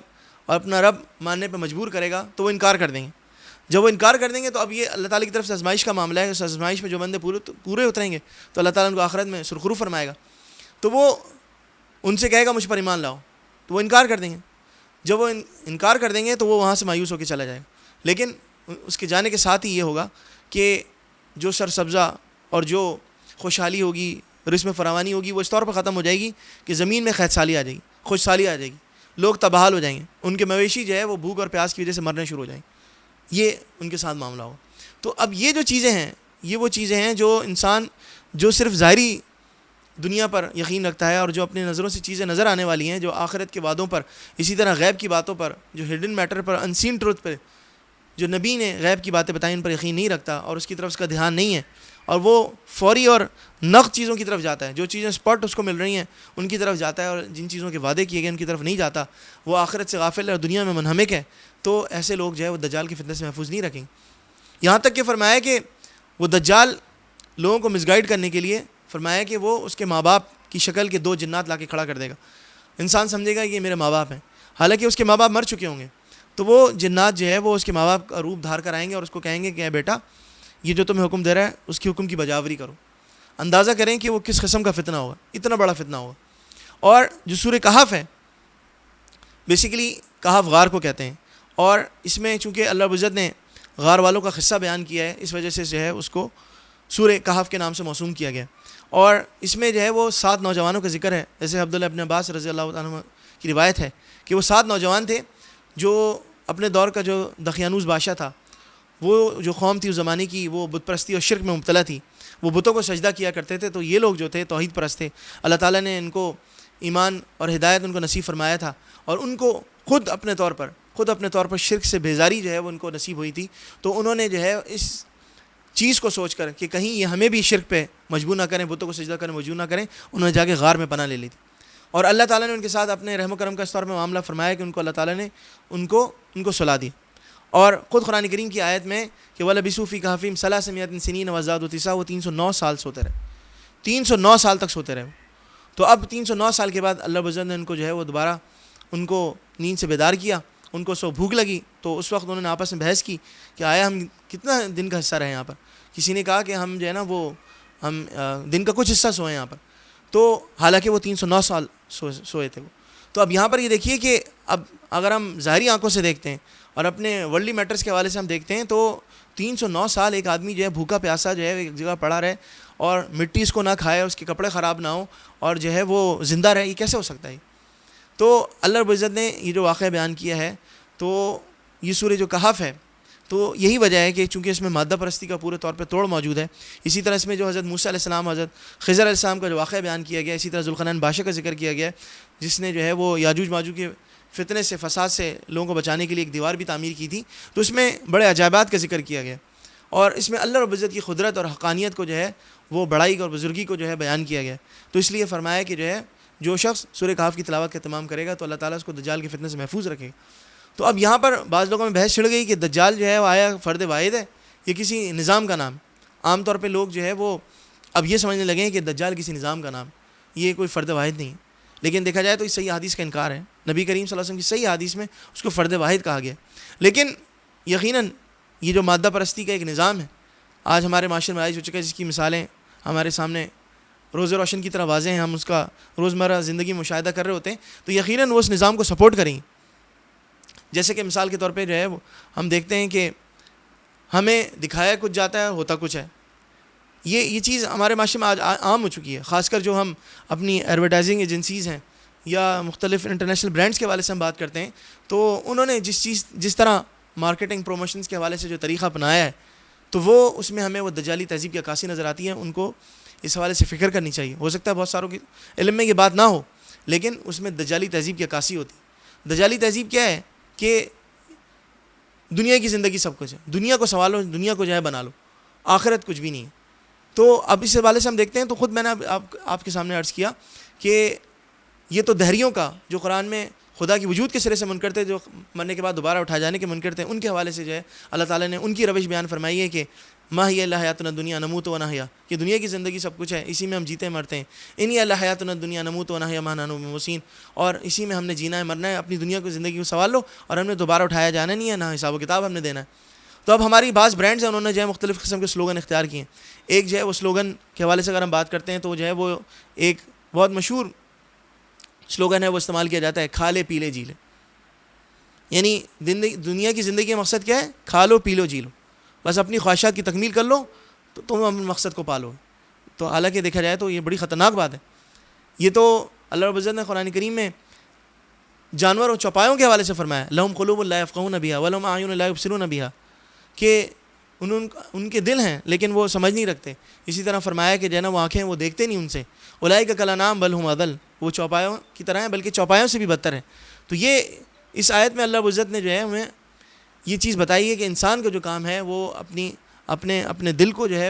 S1: اور اپنا رب ماننے پہ مجبور کرے گا تو وہ انکار کر دیں گے. جب وہ انکار کر دیں گے تو اب یہ اللہ تعالیٰ کی طرف سے آزمائش کا معاملہ ہے. اس آزمائش میں جو بندے پورے اتریں گے تو اللہ تعالیٰ ان کو آخرت میں سرخرو فرمائے گا. تو وہ ان سے کہے گا مجھ پر ایمان لاؤ، تو وہ انکار کر دیں گے. جب وہ انکار کر دیں گے تو وہ وہاں سے مایوس ہو کے چلا جائے گا. لیکن اس کے جانے کے ساتھ ہی یہ ہوگا کہ جو سرسبزہ اور جو خوشحالی ہوگی، رزق میں فراوانی ہوگی، وہ اس طور پر ختم ہو جائے گی کہ زمین میں قحط سالی آ جائے گی، خوش سالی آ جائے گی، لوگ تباہال ہو جائیں گے، ان کے مویشی جو ہے وہ بھوک اور پیاس کی وجہ سے مرنے شروع ہو جائیں گے. یہ ان کے ساتھ معاملہ ہوگا. تو اب یہ جو چیزیں ہیں، یہ وہ چیزیں ہیں جو انسان جو صرف ظاہری دنیا پر یقین رکھتا ہے اور جو اپنی نظروں سے چیزیں نظر آنے والی ہیں، جو آخرت کے وعدوں پر، اسی طرح غیب کی باتوں پر، جو ہڈن میٹر پر، انسین ٹروتھ پہ، جو نبی نے غیب کی باتیں بتائیں ان پر یقین نہیں رکھتا اور اس کی طرف اس کا دھیان نہیں ہے اور وہ فوری اور نقد چیزوں کی طرف جاتا ہے. جو چیزیں اسپاٹ اس کو مل رہی ہیں ان کی طرف جاتا ہے اور جن چیزوں کے وعدے کیے گئے ان کی طرف نہیں جاتا. وہ آخرت سے غافل ہے اور دنیا میں منہمک ہے. تو ایسے لوگ جو ہے وہ دجال کی فتنہ سے محفوظ نہیں رکھیں. یہاں تک کہ فرمایا کہ وہ دجال لوگوں کو مس گائیڈ کرنے کے لیے فرمایا کہ وہ اس کے ماں باپ کی شکل کے 2 جنات لا کے کھڑا کر دے گا. انسان سمجھے گا کہ یہ میرے ماں باپ ہیں، حالانکہ اس کے ماں باپ مر چکے ہوں گے. تو وہ جنات جو ہے وہ اس کے ماں باپ کا روپ دھار کر آئیں گے اور اس کو کہیں گے کہ اے بیٹا، یہ جو تمہیں حکم دے رہا ہے اس کی حکم کی بجاوری کرو. اندازہ کریں کہ وہ کس قسم کا فتنہ ہوگا، اتنا بڑا فتنہ ہوگا. اور جو سورہ کہف ہے، بیسیکلی کہف غار کو کہتے ہیں، اور اس میں چونکہ اللہ رب العزت نے غار والوں کا قصہ بیان کیا ہے، اس وجہ سے جو ہے اس کو سورہ کہف کے نام سے موسوم کیا گیا. اور اس میں جو ہے وہ 7 نوجوانوں کا ذکر ہے. جیسے عبداللہ ابن عباس رضی اللہ عنہ کی روایت ہے کہ وہ 7 نوجوان تھے جو اپنے دور کا جو دقیانوس بادشاہ تھا، وہ جو قوم تھی اس زمانے کی، وہ بت پرستی اور شرک میں مبتلا تھی، وہ بتوں کو سجدہ کیا کرتے تھے. تو یہ لوگ جو تھے توحید پرست تھے. اللہ تعالیٰ نے ان کو ایمان اور ہدایت ان کو نصیب فرمایا تھا اور ان کو خود اپنے طور پر شرک سے بیزاری جو ہے وہ ان کو نصیب ہوئی تھی. تو انہوں نے جو ہے اس چیز کو سوچ کر کہ کہیں یہ ہمیں بھی شرک پہ مجبور نہ کریں، بتوں کو سجدہ کریں مجبور نہ کریں، انہوں نے جا کے غار میں پناہ لے لی تھی. اور اللہ تعالیٰ نے ان کے ساتھ اپنے رحم و کرم کا اس طور میں معاملہ فرمایا کہ ان کو اللہ تعالیٰ نے ان کو سلا دی. اور خود قرآن کریم کی آیت میں کہ وَلَبِثُوا فِي كَهْفِهِمْ 300 سِنِينَ وَازْدَادُوا تِسْعًا، وہ 309 سال سوتے رہے، 309 سال تک سوتے رہے. تو اب 309 سال کے بعد اللہ رب العزت نے ان کو جو ہے وہ دوبارہ ان کو نیند سے بیدار کیا. ان کو سو بھوک لگی تو اس وقت انہوں نے آپس میں بحث کی کہ آیا ہم کتنا دن کا حصہ رہے یہاں پر. کسی نے کہا کہ ہم جو ہے نا وہ ہم دن کا کچھ حصہ سوئے یہاں پر. تو حالانکہ وہ 309 سال سوئے تھے وہ. تو اب یہاں پر یہ دیکھیے کہ اب اگر ہم ظاہری آنکھوں سے دیکھتے ہیں اور اپنے ورلڈلی میٹرز کے حوالے سے ہم دیکھتے ہیں تو 309 سال ایک آدمی جو ہے بھوکا پیاسا جو ہے ایک جگہ پڑا رہے اور مٹی اس کو نہ کھائے، اس کے کپڑے خراب نہ ہوں اور جو ہے وہ زندہ رہے، یہ کیسے ہو سکتا ہے؟ تو اللہ رب العزت نے یہ جو واقعہ بیان کیا ہے، تو یہ سورہ جو کہف ہے، تو یہی وجہ ہے کہ چونکہ اس میں مادہ پرستی کا پورے طور پہ توڑ موجود ہے. اسی طرح اس میں جو حضرت موسیٰ علیہ السلام، حضرت خضر علیہ السلام کا جو واقعہ بیان کیا گیا، اسی طرح ذوالقرنین بادشاہ کا ذکر کیا گیا جس نے جو ہے وہ یاجوج ماجوج کے فتنے سے، فساد سے لوگوں کو بچانے کے لیے ایک دیوار بھی تعمیر کی تھی. تو اس میں بڑے عجائبات کا ذکر کیا گیا اور اس میں اللہ رب العزت کی قدرت اور حقانیت کو جو ہے وہ بڑائی اور بزرگی کو جو ہے بیان کیا گیا. تو اس لیے فرمایا کہ جو ہے جو شخص سورہ کہف کی تلاوت کا اہتمام کرے گا تو اللہ تعالیٰ اس کو دجال کے فتنے سے محفوظ رکھے گا. تو اب یہاں پر بعض لوگوں میں بحث چھڑ گئی کہ دجال جو ہے وہ آیا فرد واحد ہے، یہ کسی نظام کا نام. عام طور پہ لوگ جو ہے وہ اب یہ سمجھنے لگے ہیں کہ دجال کسی نظام کا نام، یہ کوئی فرد واحد نہیں ہے. لیکن دیکھا جائے تو اس صحیح حدیث کا انکار ہے. نبی کریم صلی اللہ علیہ وسلم کی صحیح حدیث میں اس کو فرد واحد کہا گیا. لیکن یقیناً یہ جو مادہ پرستی کا ایک نظام ہے، آج ہمارے معاشرے میں رائج ہو چکا ہے، جس کی مثالیں ہمارے سامنے روز روشن کی طرح واضح ہیں، ہم اس کا روزمرہ زندگی میں مشاہدہ کر رہے ہوتے ہیں، تو یقیناً وہ اس نظام کو سپورٹ کریں گے. جیسے کہ مثال کے طور پہ جو ہے ہم دیکھتے ہیں کہ ہمیں دکھایا کچھ جاتا ہے، ہوتا کچھ ہے. یہ چیز ہمارے معاشرے میں آج عام ہو چکی ہے. خاص کر جو ہم اپنی ایڈورٹائزنگ ایجنسیز ہیں یا مختلف انٹرنیشنل برانڈس کے حوالے سے ہم بات کرتے ہیں، تو انہوں نے جس طرح مارکیٹنگ پروموشنز کے حوالے سے جو طریقہ اپنایا ہے، تو وہ اس میں ہمیں وہ دجالی تہذیب کی عکاسی نظر آتی ہے. ان کو اس حوالے سے فکر کرنی چاہیے. ہو سکتا ہے بہت ساروں کی علم میں یہ بات نہ ہو، لیکن اس میں دجالی تہذیب کی عکاسی ہوتی ہے. دجالی تہذیب کیا ہے کہ دنیا کی زندگی سب کچھ ہے، دنیا کو سنبھالو، دنیا کو جو ہے بنا لو، آخرت کچھ بھی نہیں ہے. تو اب اس حوالے سے ہم دیکھتے ہیں، تو خود میں نے آپ کے سامنے عرض کیا کہ یہ تو دہریوں کا جو قرآن میں خدا کی وجود کے سرے سے منکر تھے، جو مرنے کے بعد دوبارہ اٹھائے جانے کے منکر تھے، ان کے حوالے سے جو ہے اللہ تعالیٰ نے ان کی روش بیان فرمائی ہے کہ ما ہی اللہ حیاتنا دنیا نموت و نحیا، کہ دنیا کی زندگی سب کچھ ہے، اسی میں ہم جیتے مرتے ہیں. انی اللہ حیاتنا دنیا نموت و نحیا ما نحن بموتین، اور اسی میں ہم نے جینا ہے مرنا ہے. اپنی دنیا کو زندگی کو سنوال لو، اور ہم نے دوبارہ اٹھایا جانا نہیں ہے، نہ حساب و کتاب ہم نے دینا ہے. تو اب ہماری بعض برانڈز ہیں، انہوں نے جو ہے مختلف قسم کے سلوگن اختیار کیے ہیں. ایک جو ہے وہ سلوگن کے حوالے سے اگر ہم بات کرتے ہیں، تو جو ہے وہ ایک بہت مشہور سلوگن ہے، وہ استعمال کیا جاتا ہے، کھا لے پی لے جی لے. یعنی دنیا کی زندگی کا مقصد کیا ہے؟ کھا لو پی لو جی لو، بس اپنی خواہشات کی تکمیل کر لو تو تم اپنے مقصد کو پالو. تو حالانکہ دیکھا جائے تو یہ بڑی خطرناک بات ہے. یہ تو اللہ رب العزت نے قرآن کریم میں جانور اور چوپایوں کے حوالے سے فرمایا، لہم قلوب لا یفقہون بہا ولہم اعین لا یبصرون بہا، کہ ان کے دل ہیں لیکن وہ سمجھ نہیں رکھتے. اسی طرح فرمایا کہ جو ہے نا وہ آنکھیں وہ دیکھتے نہیں ان سے، اولئک کالانعام بل ھم اضل، وہ چوپایوں کی طرح ہیں بلکہ چوپایوں سے بھی بدتر ہیں. تو یہ اس آیت میں اللہ رب العزت نے جو ہے ہمیں یہ چیز بتائی ہے کہ انسان کا جو کام ہے وہ اپنے دل کو جو ہے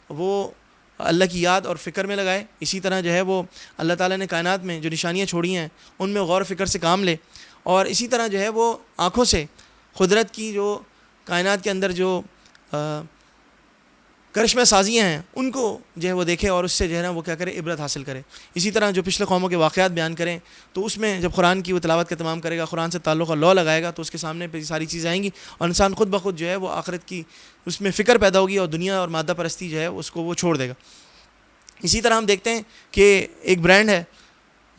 S1: وہ اللہ کی یاد اور فکر میں لگائے. اسی طرح جو ہے وہ اللہ تعالیٰ نے کائنات میں جو نشانیاں چھوڑی ہیں ان میں غور و فکر سے کام لے، اور اسی طرح جو ہے وہ آنکھوں سے قدرت کی جو کائنات کے اندر جو کرشمہ سازیاں ہیں ان کو جو ہے وہ دیکھے، اور اس سے جو ہے نا وہ کیا کرے، عبرت حاصل کرے. اسی طرح جو پچھلے قوموں کے واقعات بیان کریں، تو اس میں جب قرآن کی وہ تلاوت کا تمام کرے گا، قرآن سے تعلق اور لو لگائے گا، تو اس کے سامنے پہ ساری چیزیں آئیں گی، اور انسان خود بخود جو ہے وہ آخرت کی اس میں فکر پیدا ہوگی، اور دنیا اور مادہ پرستی جو ہے اس کو وہ چھوڑ دے گا. اسی طرح ہم دیکھتے ہیں کہ ایک برانڈ ہے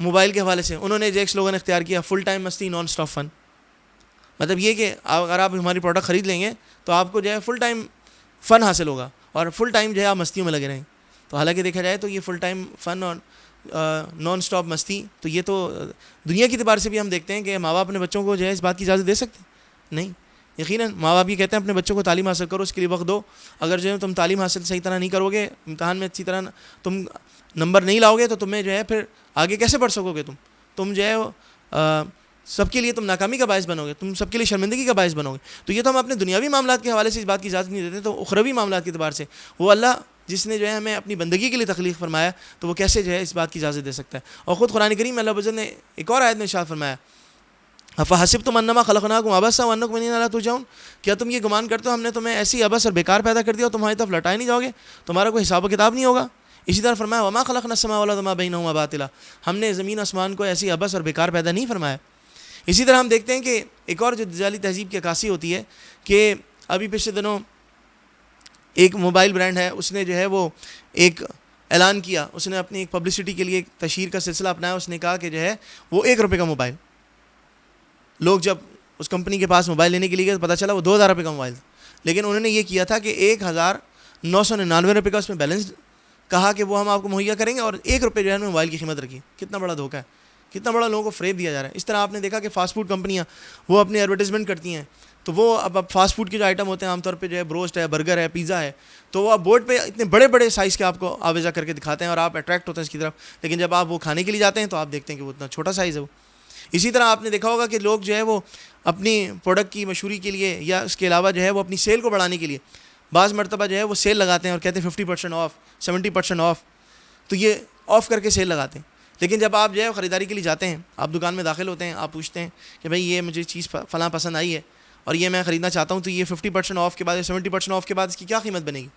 S1: موبائل کے حوالے سے، انہوں نے جو ایک سلوگن اختیار کیا، فل ٹائم مستی نان اسٹاپ فن. مطلب یہ کہ اگر آپ ہماری پروڈکٹ خرید لیں گے تو آپ کو جو ہے فل ٹائم فن حاصل ہوگا، اور فل ٹائم جو ہے آپ مستیوں میں لگے رہیں. تو حالانکہ دیکھا جائے تو یہ فل ٹائم فن اور نان اسٹاپ مستی، تو یہ تو دنیا کے اعتبار سے بھی ہم دیکھتے ہیں کہ ماں باپ اپنے بچوں کو جو ہے اس بات کی اجازت دے سکتے ہیں؟ نہیں. یقیناً ماں باپ یہ کہتے ہیں اپنے بچوں کو تعلیم حاصل کرو، اس کے لیے وقت دو. اگر جو ہے تم تعلیم حاصل صحیح طرح نہیں کرو گے، امتحان میں اچھی طرح تم نمبر نہیں لاؤ گے، تو تمہیں جو ہے پھر آگے کیسے پڑھ سکو گے؟ تم جو ہے سب کے لیے تم ناکامی کا باعث بنو گے، تم سب کے لیے شرمندگی کا باعث بنو گے. تو یہ تو ہم اپنے دنیاوی معاملات کے حوالے سے اس بات کی اجازت نہیں دیتے، تو اخروی معاملات کے اعتبار سے وہ اللہ جس نے جو ہے ہمیں اپنی بندگی کے لیے تخلیق فرمایا، تو وہ کیسے جو ہے اس بات کی اجازت دے سکتا ہے؟ اور خود قرآن کریم میں اللہ وجل نے ایک اور آیت میں ارشاد فرمایا، افحسبتم انما خلقناکم عبثا وانکم الینا لا ترجعون، کیا تم یہ گمان کرتے ہو ہم نے تمہیں ایسی عبث اور بیکار پیدا کر دیا اور تمہاری طرف لوٹائے نہیں جاؤ گے، تمہارا کوئی حساب و کتاب نہیں ہوگا؟ اسی طرح فرمایا وما خلقنا السماء والارض وما بینہما باطلا، ہم نے زمین آسمان کو ایسی عبث اور بیکار پیدا نہیں فرمایا. اسی طرح ہم دیکھتے ہیں کہ ایک اور جو دجالی تہذیب کی عکاسی ہوتی ہے کہ ابھی پچھلے دنوں ایک موبائل برانڈ ہے، اس نے جو ہے وہ ایک اعلان کیا، اس نے اپنی ایک پبلسٹی کے لیے ایک تشہیر کا سلسلہ اپنایا. اس نے کہا کہ جو ہے وہ 1 روپے کا موبائل، لوگ جب اس کمپنی کے پاس موبائل لینے کے لیے گئے تو پتہ چلا وہ 2000 روپے کا موبائل تھا، لیکن انہوں نے یہ کیا تھا کہ 1999 روپے کا اس میں بیلنس کہا کہ وہ ہم آپ کو مہیا کریں گے، اور 1 روپے جو ہے موبائل کی قیمت رکھی. کتنا بڑا دھوکہ ہے، کتنا بڑا لوگوں کو فریب دیا جا رہا ہے. اس طرح آپ نے دیکھا کہ فاسٹ فوڈ کمپنیاں وہ اپنی ایڈورٹیزمنٹ کرتی ہیں، تو وہ اب فاسٹ فوڈ کے جو آئٹم ہوتے ہیں عام طور پہ جو ہے بروسٹ ہے، برگر ہے، پیزا ہے، تو وہ اب بورڈ پہ اتنے بڑے بڑے سائز کے آپ کو آویزہ کر کے دکھاتے ہیں اور آپ اٹریکٹ ہوتے ہیں اس کی طرف، لیکن جب آپ وہ کھانے کے لیے جاتے ہیں تو آپ دیکھتے ہیں کہ وہ اتنا چھوٹا سائز ہے وہ. اسی طرح آپ نے دیکھا ہوگا کہ لوگ جو ہے وہ اپنی پروڈکٹ کی مشہوری کے لیے یا اس کے علاوہ جو ہے وہ اپنی سیل کو بڑھانے کے لیے بعض مرتبہ جو ہے وہ سیل لگاتے ہیں اور کہتے ہیں 50% آف، 70% آف، تو یہ آف کر کے سیل لگاتے ہیں. لیکن جب آپ جو ہے خریداری کے لیے جاتے ہیں، آپ دکان میں داخل ہوتے ہیں، آپ پوچھتے ہیں کہ بھائی یہ مجھے چیز فلاں پسند آئی ہے اور یہ میں خریدنا چاہتا ہوں، تو یہ 50% آف کے بعد یا 70% آف کے بعد اس کی کیا قیمت بنے گی؟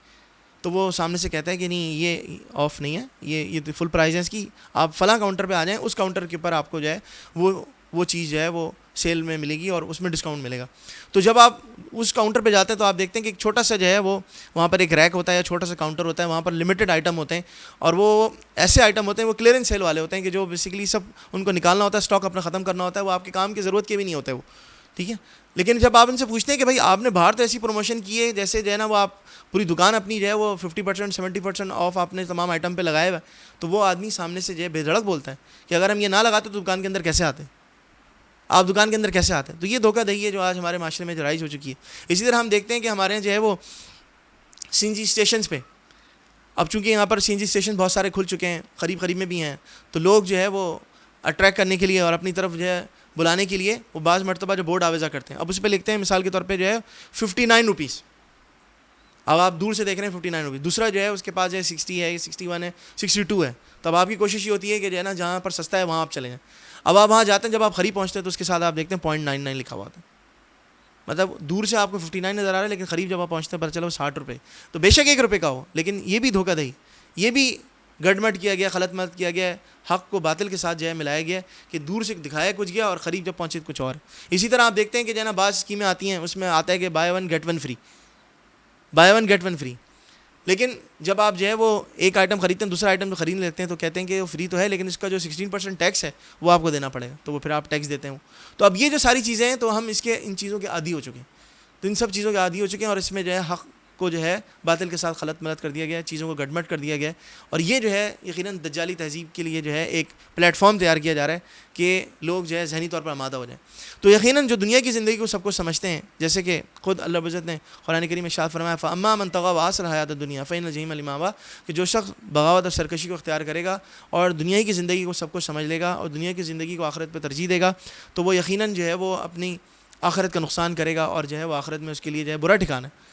S1: تو وہ سامنے سے کہتا ہے کہ نہیں یہ آف نہیں ہے، یہ فل پرائز ہے اس کی، آپ فلاں کاؤنٹر پہ آ جائیں، اس کاؤنٹر کے اوپر آپ کو جو ہے وہ چیز جو ہے وہ سیل میں ملے گی اور اس میں ڈسکاؤنٹ ملے گا. تو جب آپ اس کاؤنٹر پہ جاتے ہیں تو آپ دیکھتے ہیں کہ ایک چھوٹا سا جو ہے وہ وہاں پر ایک ریک ہوتا ہے یا چھوٹا سا کاؤنٹر ہوتا ہے, وہاں پر لمیٹڈ آئٹم ہوتے ہیں, اور وہ ایسے آئٹم ہوتے ہیں, وہ کلیئرنس سیل والے ہوتے ہیں کہ جو بیسیکلی سب ان کو نکالنا ہوتا ہے, اسٹاک اپنا ختم کرنا ہوتا ہے, وہ آپ کے کام کی ضرورت کے بھی نہیں ہوتے وہ, ٹھیک ہے. لیکن جب آپ ان سے پوچھتے ہیں کہ بھائی آپ نے باہر تو ایسی پروموشن کی ہے جیسے جو ہے نا وہ آپ پوری دکان اپنی جو ہے وہ 50% 70% آف آپ نے تمام آئٹم پہ لگایا ہوا ہے, تو وہ آدمی سامنے سے جو ہے بے دھڑک بولتا ہے کہ اگر ہم یہ نہ لگاتے تو دکان کے اندر کیسے آتے, آپ دکان کے اندر کیسے آتے ہیں. تو یہ دھوکہ دہی ہے جو آج ہمارے معاشرے میں رائج ہو چکی ہے. اسی طرح ہم دیکھتے ہیں کہ ہمارے یہاں جو ہے وہ سی این جی اسٹیشنس پہ, اب چونکہ یہاں پر سی این جی اسٹیشن بہت سارے کھل چکے ہیں, قریب قریب میں بھی ہیں, تو لوگ جو ہے وہ اٹریکٹ کرنے کے لیے اور اپنی طرف جو ہے بلانے کے لیے وہ بعض مرتبہ جو بورڈ آویزہ کرتے ہیں. اب اس پہ لکھتے ہیں مثال کے طور پہ جو ہے 59 روپیز, اب آپ دور سے دیکھ رہے ہیں 59 روپیز, دوسرا جو ہے اس کے پاس جو ہے 60 ہے, 61 ہے, 62 ہے, تو اب آپ کی کوشش یہ ہوتی ہے کہ جو ہے نا جہاں پر سستا ہے وہاں آپ چلے جائیں. اب آپ وہاں جاتے ہیں, جب آپ قریب پہنچتے ہیں تو اس کے ساتھ آپ دیکھتے ہیں 0.99 لکھا ہوا تھا, مطلب دور سے آپ کو 59 نظر آ رہا ہے لیکن قریب جب آپ پہنچتے ہیں پتہ چلا وہ 60 روپے, تو بے شک 1 روپے کا ہو, لیکن یہ بھی دھوکہ دہی, یہ بھی گڑمٹ کیا گیا, غلط مت کیا گیا ہے, حق کو باطل کے ساتھ جو ہے ملایا گیا کہ دور سے دکھایا کچھ گیا اور قریب جب پہنچے کچھ اور. اسی طرح آپ دیکھتے ہیں کہ جو ہے نا بعض اسکیمیں آتی ہیں, اس میں آتا ہے کہ buy one get one free, لیکن جب آپ جو ہے وہ ایک آئٹم خریدتے ہیں دوسرا آئٹم جو خرید لیتے ہیں تو کہتے ہیں کہ وہ فری تو ہے لیکن اس کا جو 16% ٹیکس ہے وہ آپ کو دینا پڑے گا, تو وہ پھر آپ ٹیکس دیتے ہیں. تو اب یہ جو ساری چیزیں ہیں تو ہم ان چیزوں کے عادی ہو چکے ہیں, تو ان سب چیزوں کے عادی ہو چکے ہیں, اور اس میں جو ہے حق کو جو ہے باطل کے ساتھ غلط ملت کر دیا گیا ہے, چیزوں کو گڑمٹ کر دیا گیا ہے, اور یہ جو ہے یقیناً دجالی تہذیب کے لیے جو ہے ایک پلیٹ فارم تیار کیا جا رہا ہے کہ لوگ جو ہے ذہنی طور پر آمادہ ہو جائیں. تو یقیناً جو دنیا کی زندگی کو سب کو سمجھتے ہیں, جیسے کہ خود اللہ رب العزت نے قرآن کریم میں ارشاد فرمایا فَأَمَّا مَن طَغَىٰ وَآثَرَ الْحَيَاةَ الدُّنْيَا فَإِنَّ الْجَحِيمَ لِمَنْ يَرَىٰ, کہ جو شخص بغاوت اور سرکشی کو اختیار کرے گا اور دنیا کی زندگی کو سب کو سمجھ لے گا اور دنیا کی زندگی کو آخرت پہ ترجیح دے گا, تو وہ یقیناً جو ہے وہ اپنی آخرت کا نقصان کرے گا اور جو ہے وہ آخرت میں اس کے لیے جو ہے برا ٹھکانہ ہے.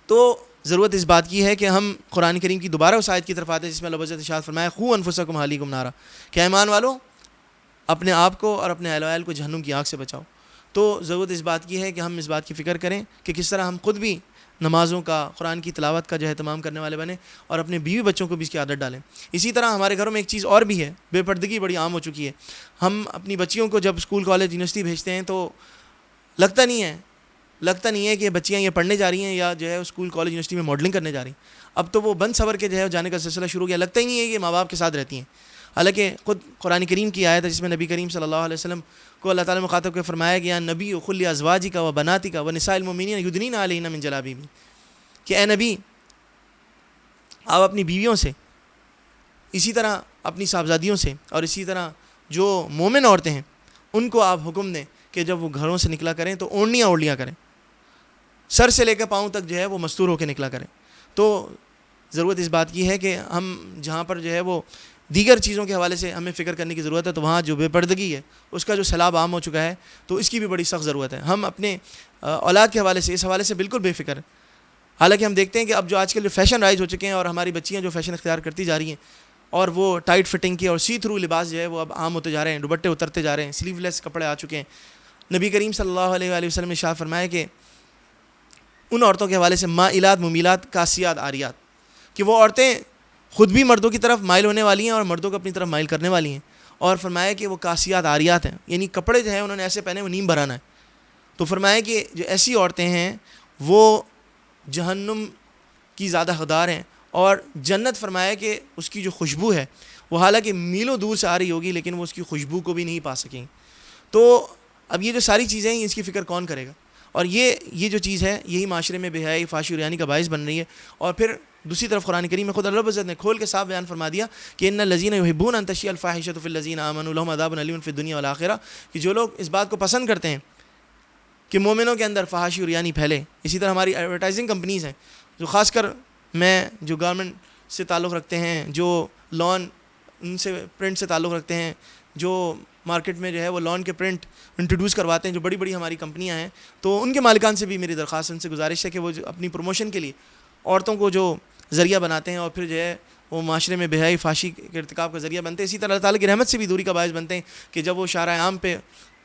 S1: تو ضرورت اس بات کی ہے کہ ہم قرآن کریم کی دوبارہ اس آیت کی طرف آتے ہیں جس میں اللہ عز و جل ارشاد فرمایا قُوا أَنفُسَكُمْ وَأَهْلِيكُمْ نَارًا, کہ ایمان والو اپنے آپ کو اور اپنے اہل و عیال کو جہنم کی آگ سے بچاؤ. تو ضرورت اس بات کی ہے کہ ہم اس بات کی فکر کریں کہ کس طرح ہم خود بھی نمازوں کا, قرآن کی تلاوت کا جو ہے اہتمام کرنے والے بنیں اور اپنے بیوی بچوں کو بھی اس کی عادت ڈالیں. اسی طرح ہمارے گھروں میں ایک چیز اور بھی ہے, بے پردگی بڑی عام ہو چکی ہے. ہم اپنی بچیوں کو جب اسکول کالج یونیورسٹی بھیجتے ہیں تو لگتا نہیں ہے کہ بچیاں یہ پڑھنے جا رہی ہیں یا جو ہے اسکول کالج یونیورسٹی میں ماڈلنگ کرنے جا رہی ہیں. اب تو وہ بند صبر کے جو ہے جانے کا سلسلہ شروع ہو گیا, لگتا ہی نہیں ہے کہ ماں باپ کے ساتھ رہتی ہیں. حالانکہ خود قرآن کریم کی آیت ہے جس میں نبی کریم صلی اللہ علیہ وسلم کو اللہ تعالیٰ نے مخاطب کے فرمایا کہ یا نبی قل لأزواجک و بناتک و نساء المؤمنین یدنین علیہن من جلابیبہن, کہ اے نبی آپ اپنی بیویوں سے, اسی طرح اپنی صاحبزادیوں سے, اور اسی طرح جو مومن عورتیں ہیں ان کو آپ حکم دیں کہ جب وہ گھروں سے نکلا کریں تو اوڑھنیاں کریں, سر سے لے کے پاؤں تک جو ہے وہ مستور ہو کے نکلا کریں. تو ضرورت اس بات کی ہے کہ ہم جہاں پر جو ہے وہ دیگر چیزوں کے حوالے سے ہمیں فکر کرنے کی ضرورت ہے, تو وہاں جو بے پردگی ہے اس کا جو سیلاب عام ہو چکا ہے تو اس کی بھی بڑی سخت ضرورت ہے. ہم اپنے اولاد کے حوالے سے اس حوالے سے بالکل بے فکر ہیں. حالانکہ ہم دیکھتے ہیں کہ اب جو آج کل جو فیشن رائج ہو چکے ہیں اور ہماری بچیاں جو فیشن اختیار کرتی جا رہی ہیں اور وہ ٹائٹ فٹنگ کی اور سی تھرو لباس جو ہے وہ اب عام ہوتے جا رہے ہیں, دوپٹے اترتے جا رہے ہیں, سلیو لیس کپڑے آ چکے ہیں. نبی کریم صلی اللہ علیہ وآلہ وسلم نے ارشاد فرمایا کہ ان عورتوں کے حوالے سے مائلات ممیلات کاسیات عاریات, کہ وہ عورتیں خود بھی مردوں کی طرف مائل ہونے والی ہیں اور مردوں کو اپنی طرف مائل کرنے والی ہیں, اور فرمایا کہ وہ کاسیات عاریات ہیں, یعنی کپڑے جو ہیں انہوں نے ایسے پہنے وہ نیم بھرانا ہے. تو فرمایا کہ جو ایسی عورتیں ہیں وہ جہنم کی زیادہ حقدار ہیں, اور جنت فرمایا کہ اس کی جو خوشبو ہے وہ حالانکہ میلوں دور سے آ رہی ہوگی لیکن وہ اس کی خوشبو کو بھی نہیں پا سکیں. تو اب یہ جو ساری چیزیں ہیں اس کی فکر کون کرے گا, اور یہ جو چیز ہے یہی معاشرے میں بے حیائی فحاشی اور ریانی کا باعث بن رہی ہے. اور پھر دوسری طرف قرآن کریم میں خود اللہ رب العزت نے کھول کے صاف بیان فرما دیا کہ ان الذین یحبون ان تشیع الفاحشۃ فی الذین آمنوا لہم عذاب علیم فی الدنیا والآخرہ, کہ جو لوگ اس بات کو پسند کرتے ہیں کہ مومنوں کے اندر فحاشی اور ریانی پھیلے. اسی طرح ہماری ایڈورٹائزنگ کمپنیز ہیں جو خاص کر میں جو گورنمنٹ سے تعلق رکھتے ہیں, جو لان ان سے پرنٹ سے تعلق رکھتے ہیں, جو مارکیٹ میں جو ہے وہ لان کے پرنٹ انٹروڈیوس کرواتے ہیں, جو بڑی بڑی ہماری کمپنیاں ہیں, تو ان کے مالکان سے بھی میری درخواست ان سے گزارش ہے کہ وہ جو اپنی پروموشن کے لیے عورتوں کو جو ذریعہ بناتے ہیں اور پھر جو ہے وہ معاشرے میں بے حیائی فحاشی کے ارتکاب کا ذریعہ بنتے ہیں, اسی طرح اللہ تعالیٰ کی رحمت سے بھی دوری کا باعث بنتے ہیں کہ جب وہ شارع عام پہ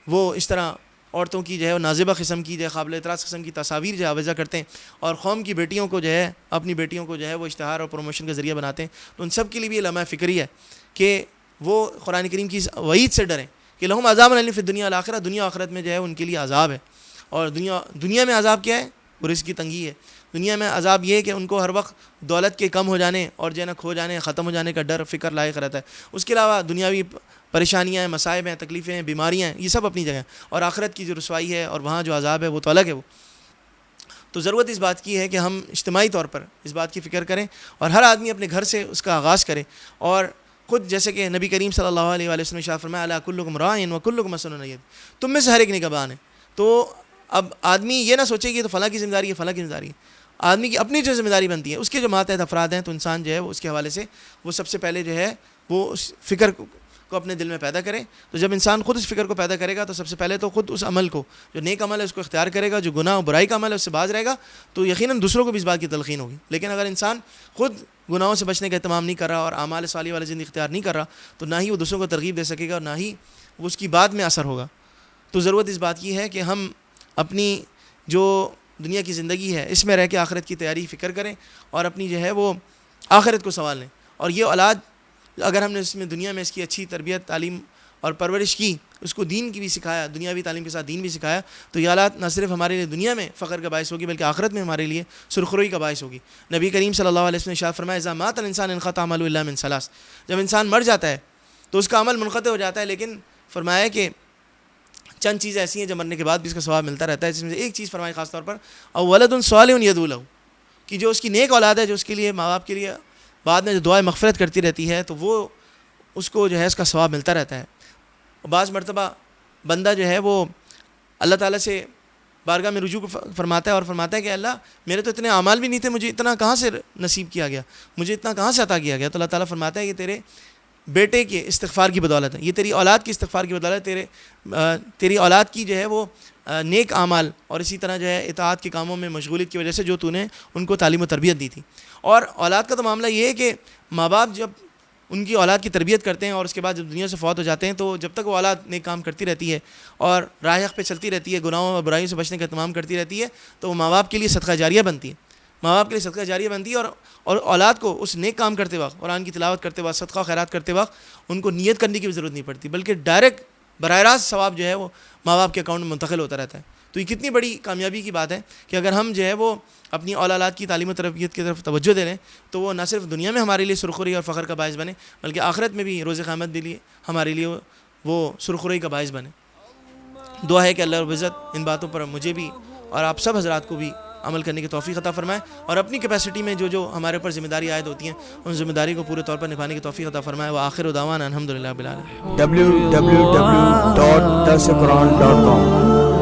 S1: وہ اس طرح عورتوں کی جو ہے وہ نازبہ قسم کی جو ہے قابل اعتراض قسم کی تصاویر جو ہے آویزہ کرتے ہیں اور قوم کی بیٹیوں کو جو ہے اپنی بیٹیوں کو جو ہے وہ اشتہار اور پروموشن کا ذریعہ بناتے ہیں, تو ان سب کے لیے بھی لمحہ فکری ہے کہ وہ قرآن کریم کی وعید سے ڈریں کہ لہم عذاب الیم فی الدنیا والآخرہ، دنیا آخرت میں جو ہے ان کے لیے عذاب ہے. اور دنیا میں عذاب کیا ہے؟ وہ رزق کی تنگی ہے. دنیا میں عذاب یہ ہے کہ ان کو ہر وقت دولت کے کم ہو جانے اور جو ہے نا کھو جانے، ختم ہو جانے کا ڈر فکر لائق رہتا ہے. اس کے علاوہ دنیاوی پریشانیاں ہیں، مصائب ہیں، تکلیفیں ہیں، بیماریاں ہیں، یہ سب اپنی جگہ. اور آخرت کی جو رسوائی ہے اور وہاں جو عذاب ہے وہ تو الگ ہے. وہ تو ضرورت اس بات کی ہے کہ ہم اجتماعی طور پر اس بات کی فکر کریں اور ہر آدمی اپنے گھر سے اس کا آغاز کرے. اور خود جیسے کہ نبی کریم صلی اللہ علیہ وآلہ وسلم نے ارشاد فرمایا الا کلکم راعٍ وکلکم مسئول عن رعیتہ، تم میں سے ہر ایک نگہبان ہے. تو اب آدمی یہ نہ سوچے کہ یہ تو فلاں کی ذمہ داری ہے، فلاں کی ذمہ داری ہے. آدمی کی اپنی جو ذمہ داری بنتی ہے، اس کے جو ماتحت افراد ہیں، تو انسان جو ہے وہ اس کے حوالے سے وہ سب سے پہلے جو ہے وہ اس فکر کو اپنے دل میں پیدا کرے. تو جب انسان خود اس فکر کو پیدا کرے گا تو سب سے پہلے تو خود اس عمل کو، جو نیک عمل ہے اس کو اختیار کرے گا، جو گناہ و برائی کا عمل ہے اس سے باز رہے گا، تو یقیناً دوسروں کو بھی اس بات کی تلقین ہوگی. لیکن اگر انسان خود گناہوں سے بچنے کا اہتمام نہیں کر رہا اور اعمال صالحہ والی زندگی اختیار نہیں کر رہا، تو نہ ہی وہ دوسروں کو ترغیب دے سکے گا اور نہ ہی وہ اس کی بات میں اثر ہوگا. تو ضرورت اس بات کی ہے کہ ہم اپنی جو دنیا کی زندگی ہے اس میں رہ کے آخرت کی تیاری فکر کریں اور اپنی جو ہے وہ آخرت کو سنوال لیں. اور یہ اولاد اگر ہم نے اس میں دنیا میں اس کی اچھی تربیت، تعلیم اور پرورش کی، اس کو دین کی بھی سکھایا، دنیاوی تعلیم کے ساتھ دین بھی سکھایا، تو یہ اولاد نہ صرف ہمارے لیے دنیا میں فخر کا باعث ہوگی بلکہ آخرت میں ہمارے لیے سرخروئی کا باعث ہوگی. نبی کریم صلی اللہ علیہ وسلم نے ارشاد فرمایا اذا مات الانسان انقطع عمله الا من ثلاث، جب انسان مر جاتا ہے تو اس کا عمل منقطع ہو جاتا ہے، لیکن فرمایا کہ چند چیزیں ایسی ہیں جو مرنے کے بعد بھی اس کا ثواب ملتا رہتا ہے. جس میں سے ایک چیز فرمائی خاص طور پر او ولد صالح یدعو لہ، کہ جو اس کی نیک اولاد ہے، جو اس کے لیے ماں باپ کے لیے بعد میں جو دعائیں مغفرت کرتی رہتی ہے، تو وہ اس کو جو ہے اس کا ثواب ملتا رہتا ہے. بعض مرتبہ بندہ جو ہے وہ اللہ تعالیٰ سے بارگاہ میں رجوع فرماتا ہے اور فرماتا ہے کہ اللہ میرے تو اتنے اعمال بھی نہیں تھے، مجھے اتنا کہاں سے نصیب کیا گیا، مجھے اتنا کہاں سے عطا کیا گیا. تو اللہ تعالیٰ فرماتا ہے کہ تیرے بیٹے کے استغفار کی بدولت ہے، یہ تیری اولاد کی استغفار کی بدولت، تیری اولاد کی جو ہے وہ نیک اعمال اور اسی طرح جو ہے اطاعت کے کاموں میں مشغولیت کی وجہ سے جو تو نے ان کو تعلیم و تربیت دی تھی. اور اولاد کا تو معاملہ یہ ہے کہ ماں باپ جب ان کی اولاد کی تربیت کرتے ہیں اور اس کے بعد جب دنیا سے فوت ہو جاتے ہیں، تو جب تک وہ اولاد نیک کام کرتی رہتی ہے اور راہ حق پہ چلتی رہتی ہے، گناہوں اور برائیوں سے بچنے کا اہتمام کرتی رہتی ہے، تو وہ ماں باپ کے لیے صدقہ جاریہ بنتی ہے. ماں باپ کے لیے صدقہ جاریہ بنتی ہے اور اولاد کو اس نیک کام کرتے وقت، قرآن کی تلاوت کرتے وقت، صدقہ خیرات کرتے وقت ان کو نیت کرنے کی بھی ضرورت نہیں پڑتی، بلکہ ڈائریکٹ براہ راست ثواب جو ہے وہ ماں باپ کے اکاؤنٹ میں منتقل ہوتا رہتا ہے. تو یہ کتنی بڑی کامیابی کی بات ہے کہ اگر ہم جو ہے وہ اپنی اولاد کی تعلیم و تربیت کی طرف توجہ دے لیں تو وہ نہ صرف دنیا میں ہمارے لیے سرخروئی اور فخر کا باعث بنے، بلکہ آخرت میں بھی روز قیامت بھی ہمارے لیے وہ سرخروئی کا باعث بنے. دعا ہے کہ اللہ رب العزت ان باتوں پر مجھے بھی اور آپ سب حضرات کو بھی عمل کرنے کی توفیق عطا فرمائے اور اپنی کیپیسٹی میں جو ہمارے اوپر ذمہ داری عائد ہوتی ہیں ان ذمہ داری کو پورے طور پر نبھانے کی توفیق عطا فرمائے. وآخر دعوانا الحمدللہ رب العالمین.
S2: www.darsulquran.com